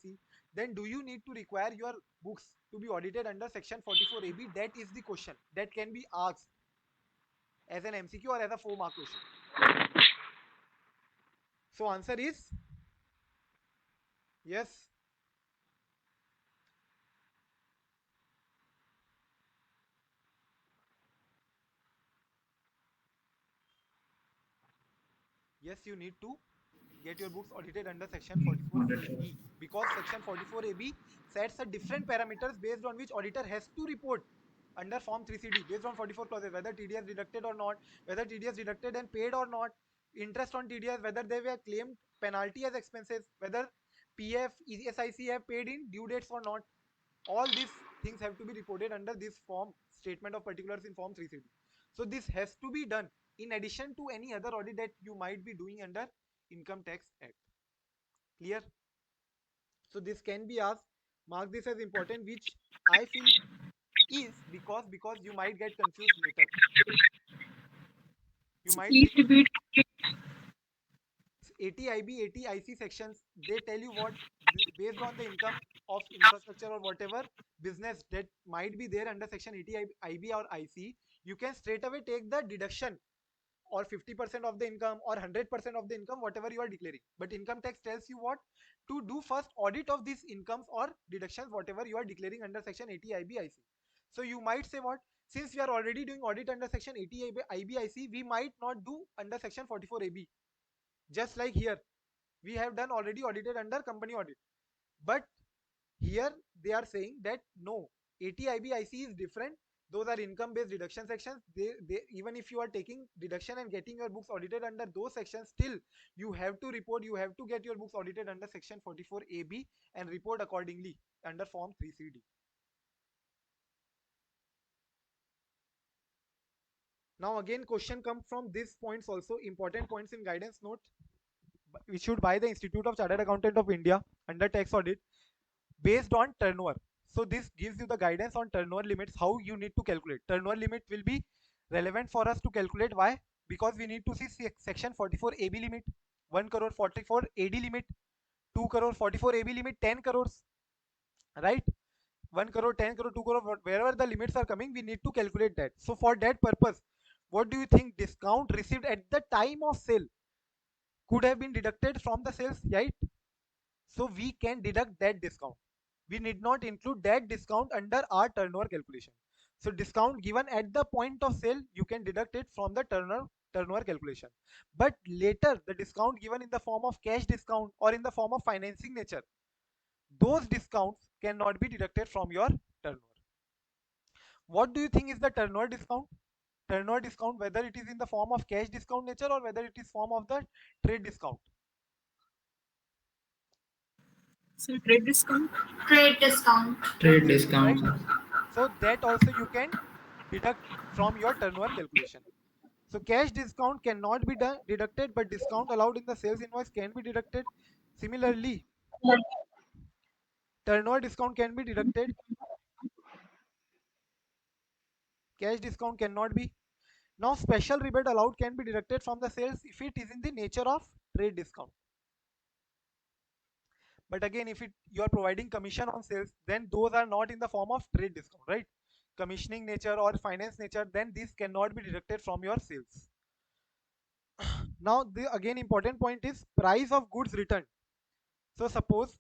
then do you need to require your books to be audited under section 44 AB? That is the question that can be asked as an MCQ or as a 4-mark question. So answer is yes. Yes, you need to get your books audited under section 44AB, because section 44AB sets a different parameters based on which auditor has to report under form 3CD based on 44 clauses, whether TDS deducted or not, whether TDS deducted and paid or not, interest on TDS, whether they were claimed penalty as expenses, whether PF, ESIC have paid in due dates or not. All these things have to be reported under this form, statement of particulars in form 3CD. So this has to be done in addition to any other audit that you might be doing under Income Tax Act. Clear? So this can be asked. Mark this as important, which I feel is because you might get confused later. You might Please think repeat. 80IB, 80IC sections, they tell you what, based on the income of infrastructure or whatever business that might be there under section 80IB or IC, you can straight away take the deduction or 50% of the income or 100% of the income, whatever you are declaring. But income tax tells you what to do first: audit of these incomes or deductions, whatever you are declaring under section 80IB IC. So you might say, what, since we are already doing audit under section 80IB IC, we might not do under section 44AB. Just like here, we have done already audited under company audit. But here they are saying that no, 80IB IC is different. Those are income based deduction sections. Even if you are taking deduction and getting your books audited under those sections, still you have to report, you have to get your books audited under section 44AB and report accordingly under form 3CD. Now again, question comes from these points also, important points in guidance note issued by the Institute of Chartered Accountant of India under tax audit, based on turnover. So this gives you the guidance on turnover limits, how you need to calculate. Turnover limit will be relevant for us to calculate. Why? Because we need to see section 44AB limit, 1 crore 44 AD limit, 2 crore 44 AB limit, 10 crores, right? 1 crore, 10 crore, 2 crore, wherever the limits are coming, we need to calculate that. So for that purpose, what do you think discount received at the time of sale could have been deducted from the sales, right? So we can deduct that discount. We need not include that discount under our turnover calculation. So discount given at the point of sale, you can deduct it from the turnover calculation. But later, the discount given in the form of cash discount or in the form of financing nature, those discounts cannot be deducted from your turnover. What do you think is the turnover discount? Turnover discount, whether it is in the form of cash discount nature or whether it is form of the trade discount. So trade discount. Trade discount. Trade Trade discount, right? discount. So that also you can deduct from your turnover calculation. So cash discount cannot be deducted, but discount allowed in the sales invoice can be deducted. Similarly, turnover discount can be deducted. Cash discount cannot be. Now special rebate allowed can be deducted from the sales if it is in the nature of trade discount. But again, if you are providing commission on sales, then those are not in the form of trade discount, right? Commissioning nature or finance nature, then this cannot be deducted from your sales. Now the again important point is price of goods returned. So suppose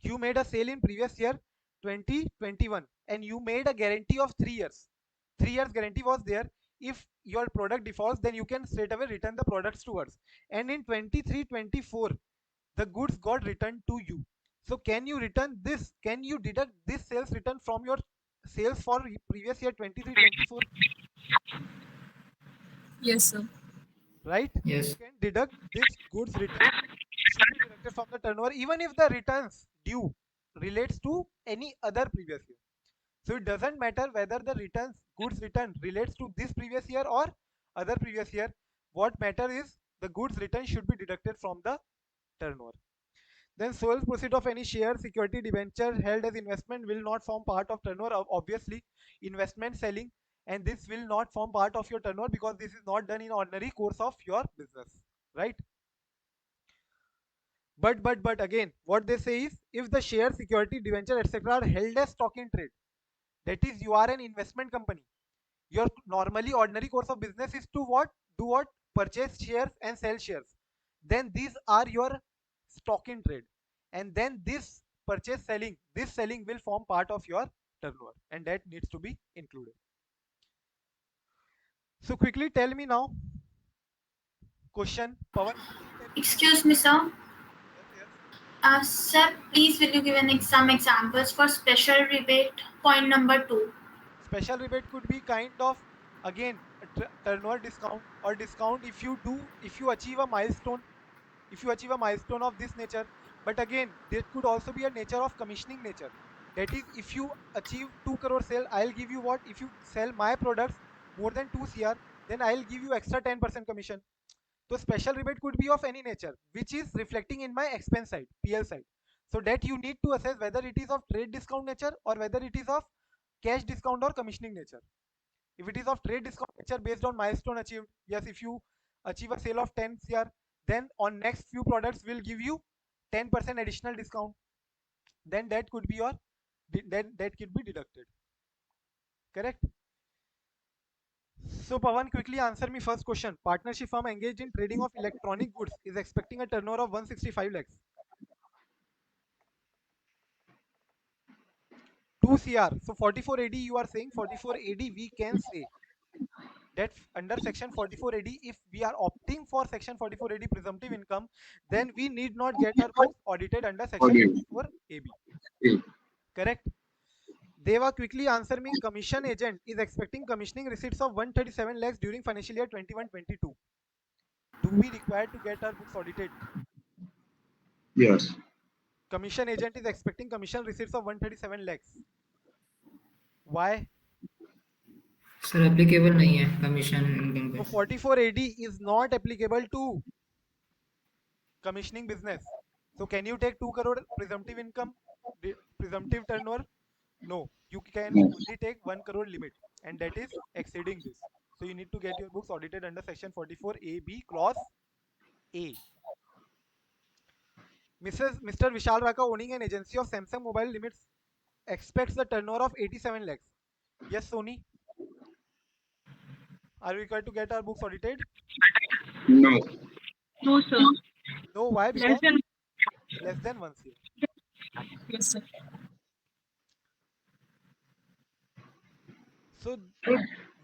you made a sale in previous year 2021 and you made a guarantee of 3 years. 3 years guarantee was there. If your product defaults, then you can straight away return the products to us. And in 23-24, the goods got returned to you. So can you return this? Can you deduct this sales return from your sales for previous year 23-24? Yes, sir. Right? You Yes. can deduct this goods return, should be deducted from the turnover even if the returns due relates to any other previous year. So it doesn't matter whether the goods return relates to this previous year or other previous year. What matter is the goods return should be deducted from the turnover. Then sole proceed of any share, security, debenture held as investment will not form part of turnover. Obviously, investment selling, and this will not form part of your turnover because this is not done in ordinary course of your business, right? But again, what they say is if the share, security, debenture, etc. are held as stock in trade, that is, you are an investment company. Your normally ordinary course of business is to what? Do what? Purchase shares and sell shares. Then these are your stock in trade. And then this selling will form part of your turnover and that needs to be included. So quickly tell me now. Question, Pawan, quickly tell me. Excuse me, sir. Yes, yes. Sir, please will you give some examples for special rebate? Point number 2. Special rebate could be kind of, again, a turnover discount or discount if you achieve a milestone, if you achieve a milestone of this nature. But again, there could also be a nature of commissioning nature. That is, if you achieve 2 crore sale, I'll give you what? If you sell my products more than 2 cr, then I'll give you extra 10% commission. So special rebate could be of any nature, which is reflecting in my expense side, PL side. So that you need to assess whether it is of trade discount nature or whether it is of cash discount or commissioning nature. If it is of trade discount nature based on milestone achieved, yes, if you achieve a sale of 10 CR, then on next few products will give you 10% additional discount. Then that could be your that could be deducted. Correct? So Pawan, quickly answer me first question. Partnership firm engaged in trading of electronic goods is expecting a turnover of 165 lakhs. 2 CR. So 44 AD, you are saying 44 AD, we can say that under section 44 AD, if we are opting for section 44 AD presumptive income, then we need not get our books audited under section Audit. 44 AB. A. Correct? Deva, quickly answer me. Commission agent is expecting commissioning receipts of 137 lakhs during financial year 21-22. Do we require to get our books audited? Yes. Commission agent is expecting commission receipts of 137 lakhs. Why? Sir applicable नहीं है commission income So पे 44 AD is not applicable to commissioning business. So can you take 2 crore presumptive income, presumptive turnover? No, you can No. only take 1 crore limit, and that is exceeding this. So you need to get your books audited under section 44 AB clause A. Mr. Vishal Raka, owning an agency of Samsung Mobile Limits, expects the turnover of 87 lakhs. Yes, Sony. Are we required to get our books audited? No. No, sir. No, why? Less Because than. less than 1 CR. Yes, sir. So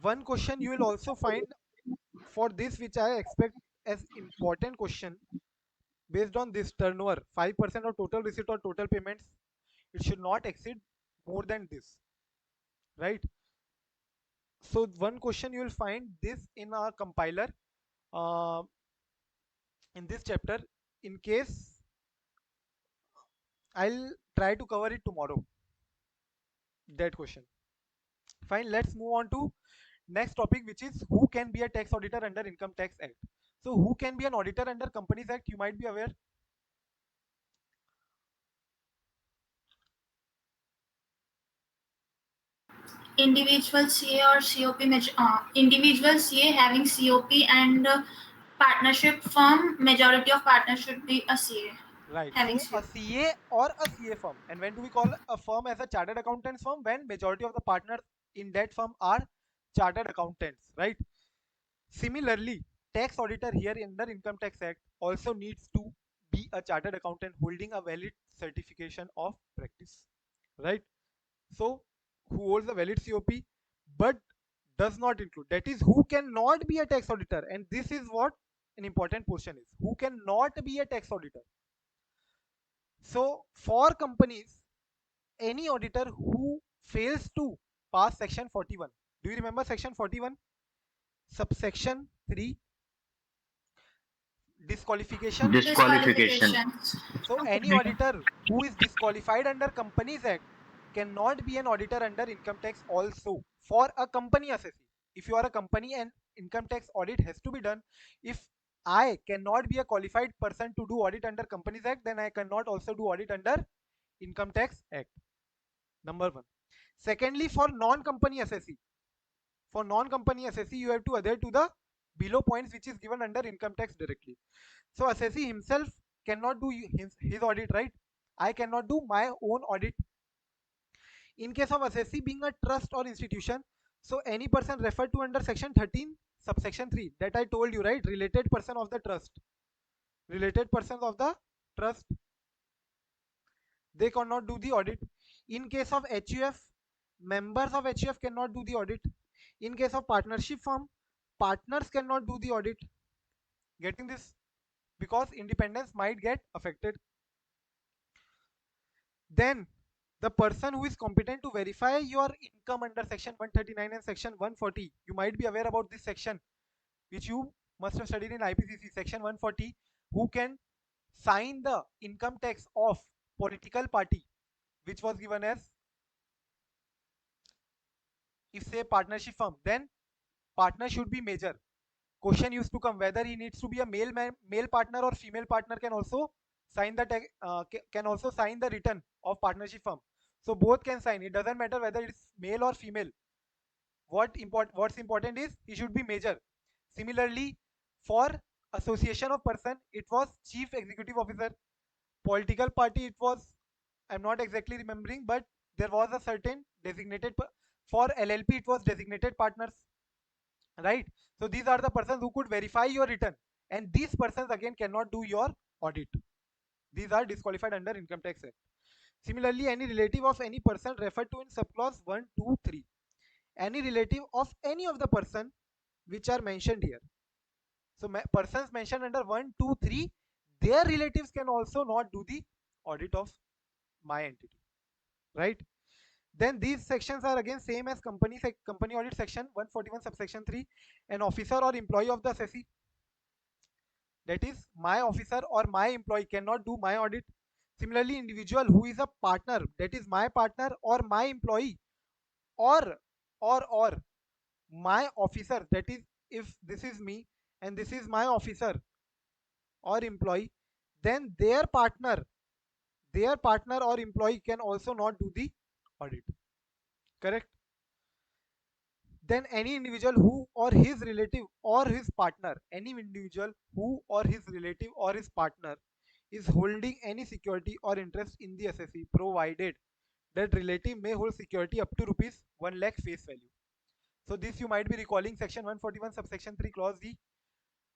one question you will also find for this, which I expect as important question, based on this turnover, 5% of total receipt or total payments, it should not exceed more than this, right? So one question you will find this in our compiler uh, in this chapter. In case, I'll try to cover it tomorrow, that question. Fine, let's move on to next topic, which is who can be a tax auditor under Income Tax Act. So who can be an auditor under Companies Act? You might be aware. Individual CA or COP, individual CA having COP and partnership firm, majority of partners should be a CA Right. having So a COP. CA or a CA firm. And when do we call a firm as a chartered accountants firm? When majority of the partners in that firm are chartered accountants, right? Similarly, tax auditor here under Income Tax Act also needs to be a chartered accountant holding a valid certification of practice, right? So who holds a valid COP but does not include, that is who cannot be a tax auditor, and this is what an important portion is, who cannot be a tax auditor. So for companies, any auditor who fails to pass section 41, do you remember section 41 subsection 3, disqualification? Disqualification. So any auditor who is disqualified under Companies Act cannot be an auditor under income tax also for a company assessee. If you are a company and income tax audit has to be done, if I cannot be a qualified person to do audit under Companies Act, then I cannot also do audit under Income Tax Act. Number one. Secondly, for non-company assessee, you have to adhere to the below points which is given under income tax directly. So assessee himself cannot do his audit, right? I cannot do my own audit. In case of assessee being a trust or institution, so any person referred to under section 13 subsection 3 that I told you, right? Related person of the trust, related persons of the trust, they cannot do the audit. In case of HUF, members of HUF cannot do the audit. In case of partnership firm, partners cannot do the audit. Getting this? Because independence might get affected. Then the person who is competent to verify your income under section 139 and section 140, you might be aware about this section which you must have studied in IPCC, section 140, who can sign the income tax of political party, which was given as, if say partnership firm, then partner should be major. Question used to come whether he needs to be a male partner or female partner can also sign the can also sign the return of partnership firm. So both can sign. It doesn't matter whether it's male or female. What's important is he should be major. Similarly, for association of person, it was chief executive officer. Political party, it was, I'm not exactly remembering, but there was a certain designated for LLP, it was designated partners, right? So these are the persons who could verify your return, and these persons again cannot do your audit. These are disqualified under Income Tax Act. Similarly, any relative of any person referred to in subclause 1, 2, 3. Any relative of any of the person which are mentioned here. So persons mentioned under 1, 2, 3, their relatives can also not do the audit of my entity, right? Then these sections are again same as company audit section 141 subsection 3. An officer or employee of the assessee, that is my officer or my employee, cannot do my audit. Similarly, individual who is a partner, that is my partner or my employee, or or my officer, that is if this is me and this is my officer or employee, then their partner or employee can also not do the audit. Correct? Then any individual who or his relative or his partner, any individual who or his relative or his partner is holding any security or interest in the assessee, provided that relative may hold security up to rupees 1 lakh face value. So this you might be recalling section 141 subsection 3 clause D,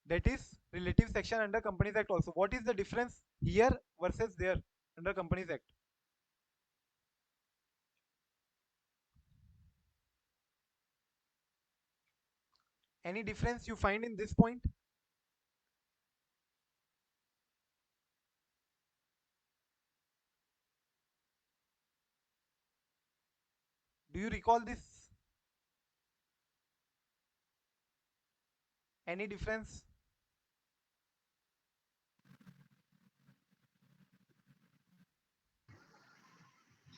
that is relative section under Companies Act also. What is the difference here versus there under Companies Act? Any difference you find in this point? Do you recall this? Any difference?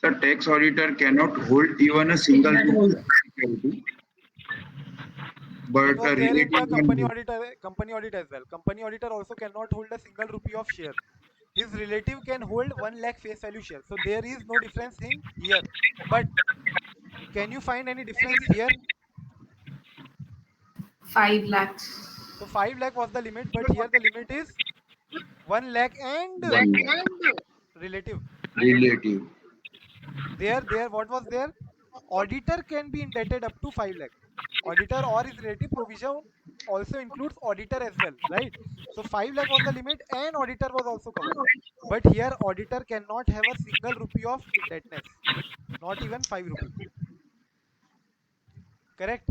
The tax auditor cannot hold even a single rupee of security, That but was a there in the relative can hold. company audit as well. Company auditor also cannot hold a single rupee of share. His relative can hold 1 lakh face value share. So there is no difference in here. But can you find any difference here? 5 lakhs. So 5 lakh was the limit, but here the limit is 1 lakh and 1 lakh. relative. Relative. There, what was there? Auditor can be indebted up to 5 lakh. Auditor or his relative provision also includes auditor as well, right? So 5 lakh was the limit and auditor was also covered. But here auditor cannot have a single rupee of indebtedness, not even 5 rupee. Correct?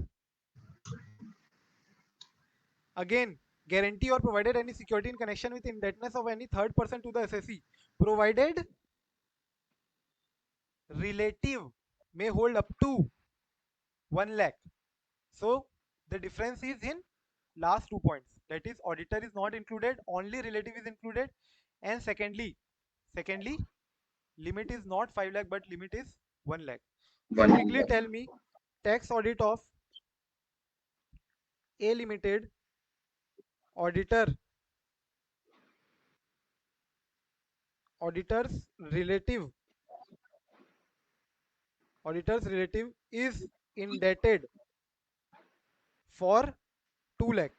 Again, guarantee or provided any security in connection with indebtedness of any third person to the assessee, provided relative may hold up to 1 lakh. So the difference is in last 2 points. That is, auditor is not included, only relative is included. And secondly, limit is not 5 lakh, but limit is 1 lakh. So 1 quickly lakh. tell me, tax audit of A Limited, auditor, auditor's relative, auditor's relative is indebted for 2 lakh.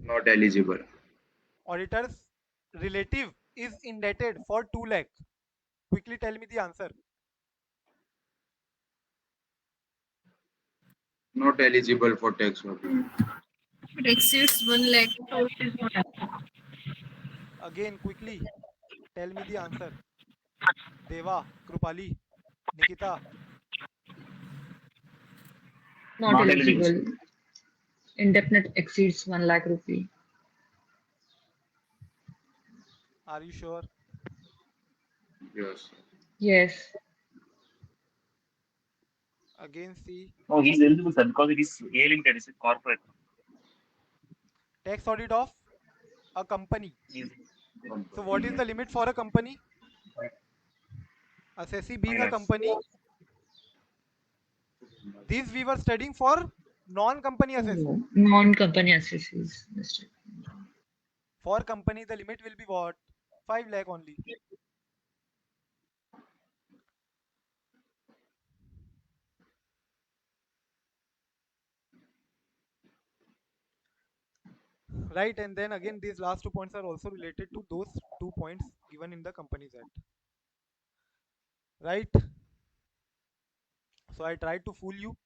Not eligible. Auditor's relative is indebted for 2 lakh. Quickly tell me the answer. Not eligible for tax audit. It exceeds 1 lakh. Again, quickly tell me the answer. Deva, Krupali, Nikita. Not eligible. Indebtedness exceeds 1 lakh rupee. Are you sure? Yes. Yes. Again, see, No, he's eligible, sir, because it is A limited, it's a corporate. tax audit of a company. He's So what is the limit for a company? Assessee being a company. These we were studying for non-company assessee. No, non-company assessees, Mr. For company, the limit will be what? 5 lakh only. right? And then again, these last 2 points are also related to those 2 points given in the Companies Act, right? So I tried to fool you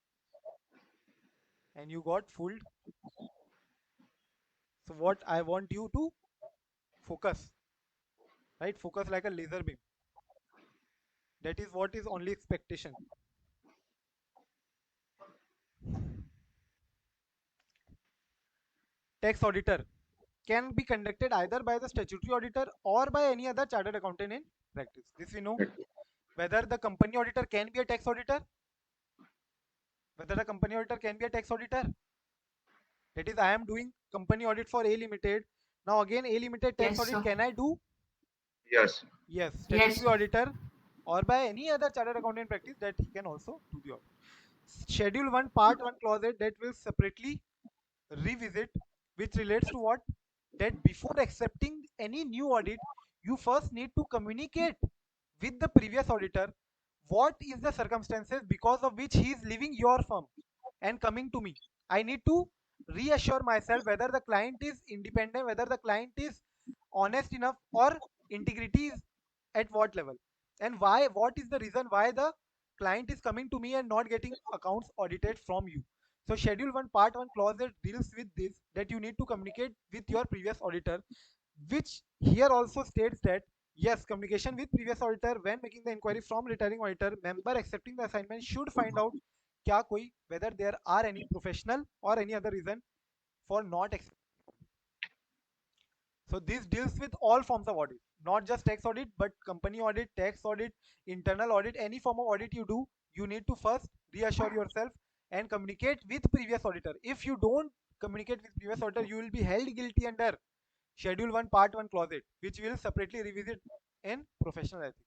and you got fooled. So what I want you to focus, right? Focus like a laser beam. That is what is only expectation. Tax auditor can be conducted either by the statutory auditor or by any other chartered accountant in practice. This we know. Whether the company auditor can be a tax auditor, whether the company auditor can be a tax auditor. That is, I am doing company audit for A Limited. Now again, A Limited tax Yes, audit sir. can I do? Yes. Yes, Yes, statutory sir. auditor or by any other chartered accountant practice that he can also do the audit. Schedule 1 Part 1 clause 8 that will separately revisit, which relates to what? That before accepting any new audit, you first need to communicate with the previous auditor what is the circumstances because of which he is leaving your firm and coming to me. I need to reassure myself whether the client is independent, whether the client is honest enough, or integrity is at what level, and why, what is the reason why the client is coming to me and not getting accounts audited from you. So schedule 1 part 1 clause that deals with this, that you need to communicate with your previous auditor, which here also states that yes, communication with previous auditor when making the inquiry from returning auditor, member accepting the assignment should find out क्या कोई whether there are any professional or any other reason for not accepting. So this deals with all forms of audit, not just tax audit, but company audit, tax audit, internal audit, any form of audit you do, you need to first reassure yourself and communicate with previous auditor. If you don't communicate with previous auditor, you will be held guilty under Schedule 1 Part 1 Clause 8, which we will separately revisit in professional ethics.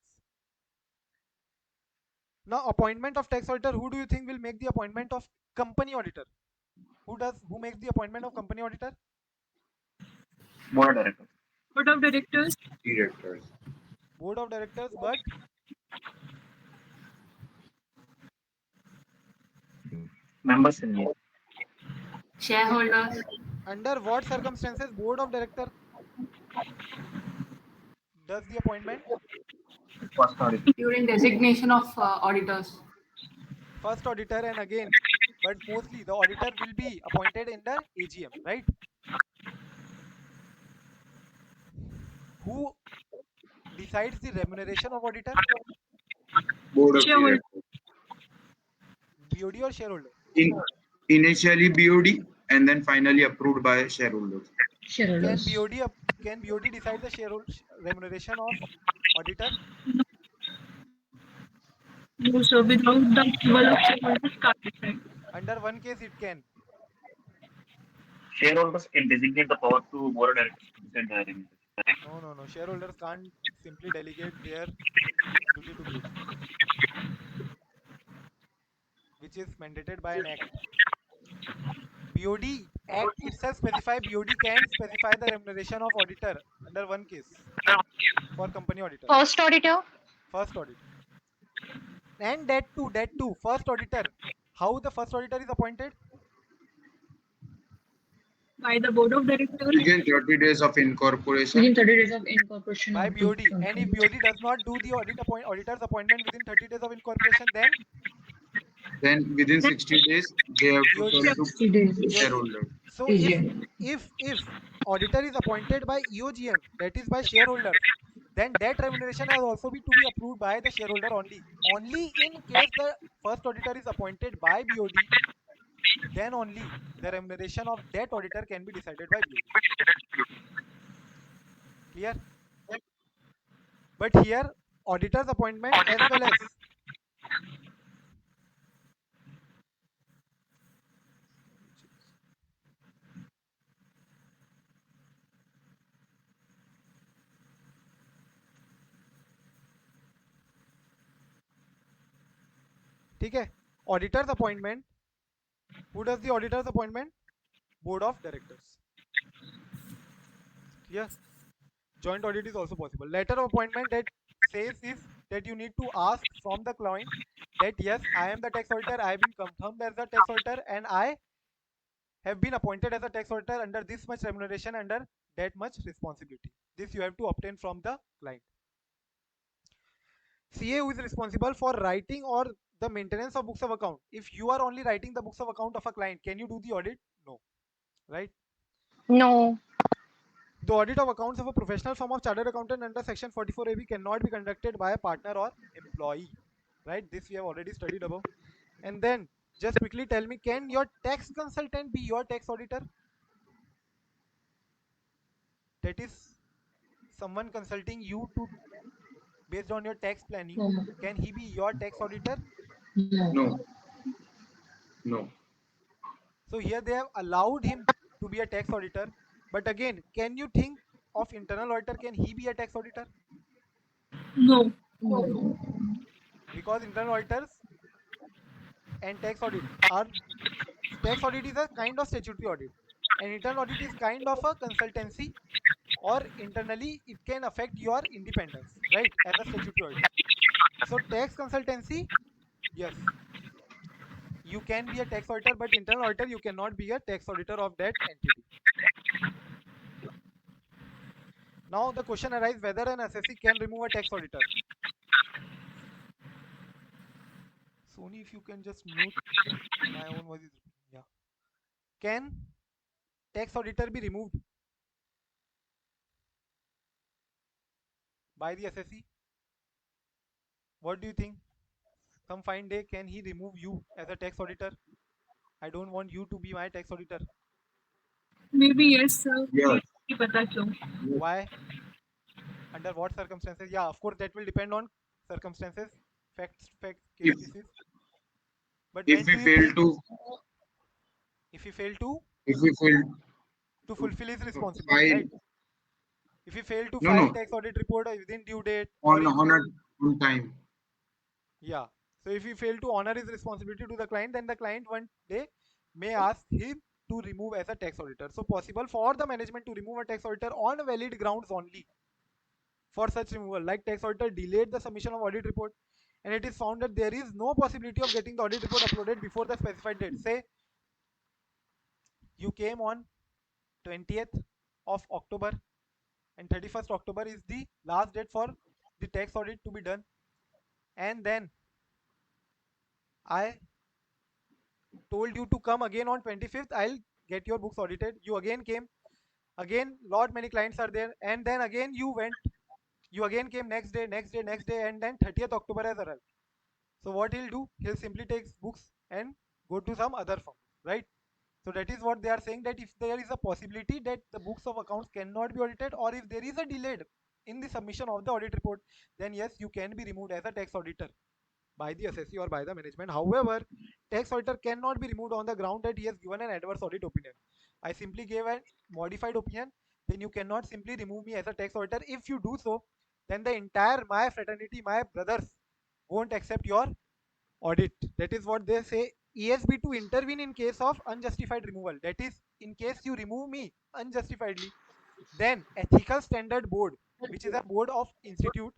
Now, appointment of tax auditor, who do you think will make the appointment of company auditor? Who makes the appointment of company auditor? Board of directors. Board of Directors. Directors. Board of directors, but Members in name. Shareholders. under what circumstances board of director does the appointment? First audit. During designation of auditors. First auditor, and again, but mostly the auditor will be appointed in the AGM, right? Who decides the remuneration of auditor? Board of Shareholder. directors. BOD or shareholder? Initially BOD and then finally approved by shareholders. Can Shareholders. BOD can BOD decide the shareholder remuneration of auditor? No, so without the approval of shareholders can't decide. Under one case it can. Shareholders can designate the power to board of directors to decide the remuneration. No. Shareholders can't simply delegate their duty to BOD, which is mandated by an act. BOD Act itself specify BOD can specify the remuneration of auditor under one case for company auditor. First auditor. First auditor. And that too, first auditor. How the first auditor is appointed? By the Board of Directors. Within 30 days of incorporation. Within 30 days of incorporation By of the BOD. And if company. BOD does not do the auditor's appointment within 30 days of incorporation, Then within 60 days, they have to BOD. send to 60 days. EOGM. shareholders. So AGM. if auditor is appointed by EOGM, that is by shareholders, then that remuneration has also be to be approved by the shareholder only. Only in case the first auditor is appointed by BOD, then only the remuneration of that auditor can be decided by BOD. Clear? But here, auditor's appointment as well as ठीक है, auditor's appointment. Who does the auditor's appointment? Board of directors. Clear? Joint audit is also possible. Letter of appointment that says is that you need to ask from the client that yes, I am the tax auditor, I have been confirmed as the tax auditor, and I have been appointed as a tax auditor under this much remuneration, under that much responsibility. This you have to obtain from the client. CA who is responsible for writing or the maintenance of books of account. If you are only writing the books of account of a client, can you do the audit? No, right? No. The audit of accounts of a professional firm of chartered accountant under section 44AB cannot be conducted by a partner or employee, right? This we have already studied above. And then just quickly tell me, can your tax consultant be your tax auditor? That is someone consulting you to based on your tax planning. No. Can he be your tax auditor? No. No. No. So here they have allowed him to be a tax auditor. But again, can you think of internal auditor? Can he be a tax auditor? No. No. Because internal auditors and tax audit is a kind of statutory audit, and internal audit is kind of a consultancy, or internally it can affect your independence, right? As a statutory auditor. So tax consultancy, yes, you can be a tax auditor, but internal auditor you cannot be a tax auditor of that entity. Now the question arises whether an assessee can remove a tax auditor. Sony, if you can just mute, my own voice is repeating. Yeah. Can tax auditor be removed by the assessee? What do you think? Some fine day, can he remove you as a tax auditor? I don't want you to be my tax auditor. Maybe yes, sir. Yes. नहीं पता क्यों. Why? Under what circumstances? Yeah, of course, that will depend on circumstances, facts, case If cases. But if when we do you fail think, to if he fail to if we fail fulfill his responsibility, file right? If he fail to no file no tax audit report within due date, or on if on time. yeah, so if he fail to honor his responsibility to the client, then the client one day may ask him to remove as a tax auditor. So possible for the management to remove a tax auditor on valid grounds only. For such removal, like tax auditor delayed the submission of audit report, and it is found that there is no possibility of getting the audit report uploaded before the specified date. Say you came on 20th of October, and 31st October is the last date for the tax audit to be done, and then I told you to come again on 25th, I'll get your books audited. You again came, again lot many clients are there, and then again you went, you again came next day, and then 30th October has arrived. So what he'll do, he'll simply take books and go to some other firm, right? So that is what they are saying, that if there is a possibility that the books of accounts cannot be audited, or if there is a delay in the submission of the audit report, then yes, you can be removed as a tax auditor by the assessee or by the management. However, tax auditor cannot be removed on the ground that he has given an adverse audit opinion. I simply gave a modified opinion, then you cannot simply remove me as a tax auditor. If you do so, then the entire my fraternity, my brothers won't accept your audit. That is what they say. ESB to intervene in case of unjustified removal. That is, in case you remove me unjustifiedly, then ethical standard board, which is a board of institute,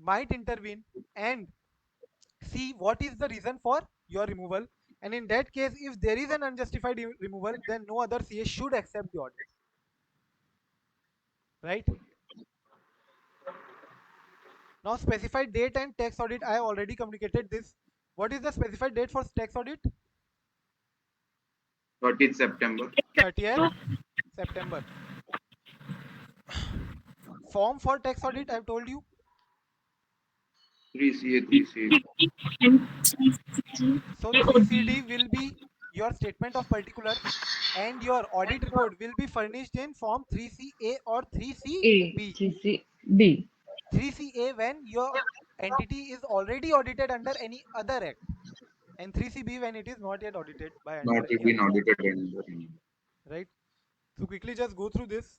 might intervene and see what is the reason for your removal. And in that case, if there is an unjustified removal, then no other CA should accept the audit, right? Now specified date and tax audit, I have already communicated this. What is the specified date for tax audit? 30th September. 30th September. Form for tax audit, I've told you. 3CA 3CA. So 3CD will be your statement of particular, and your audit report will be furnished in form 3CA or 3CB. 3CB. 3CA when your entity is already audited under any other act, and 3CB when it is not yet audited by under Not any been other act, audited anymore. right? So quickly just go through this.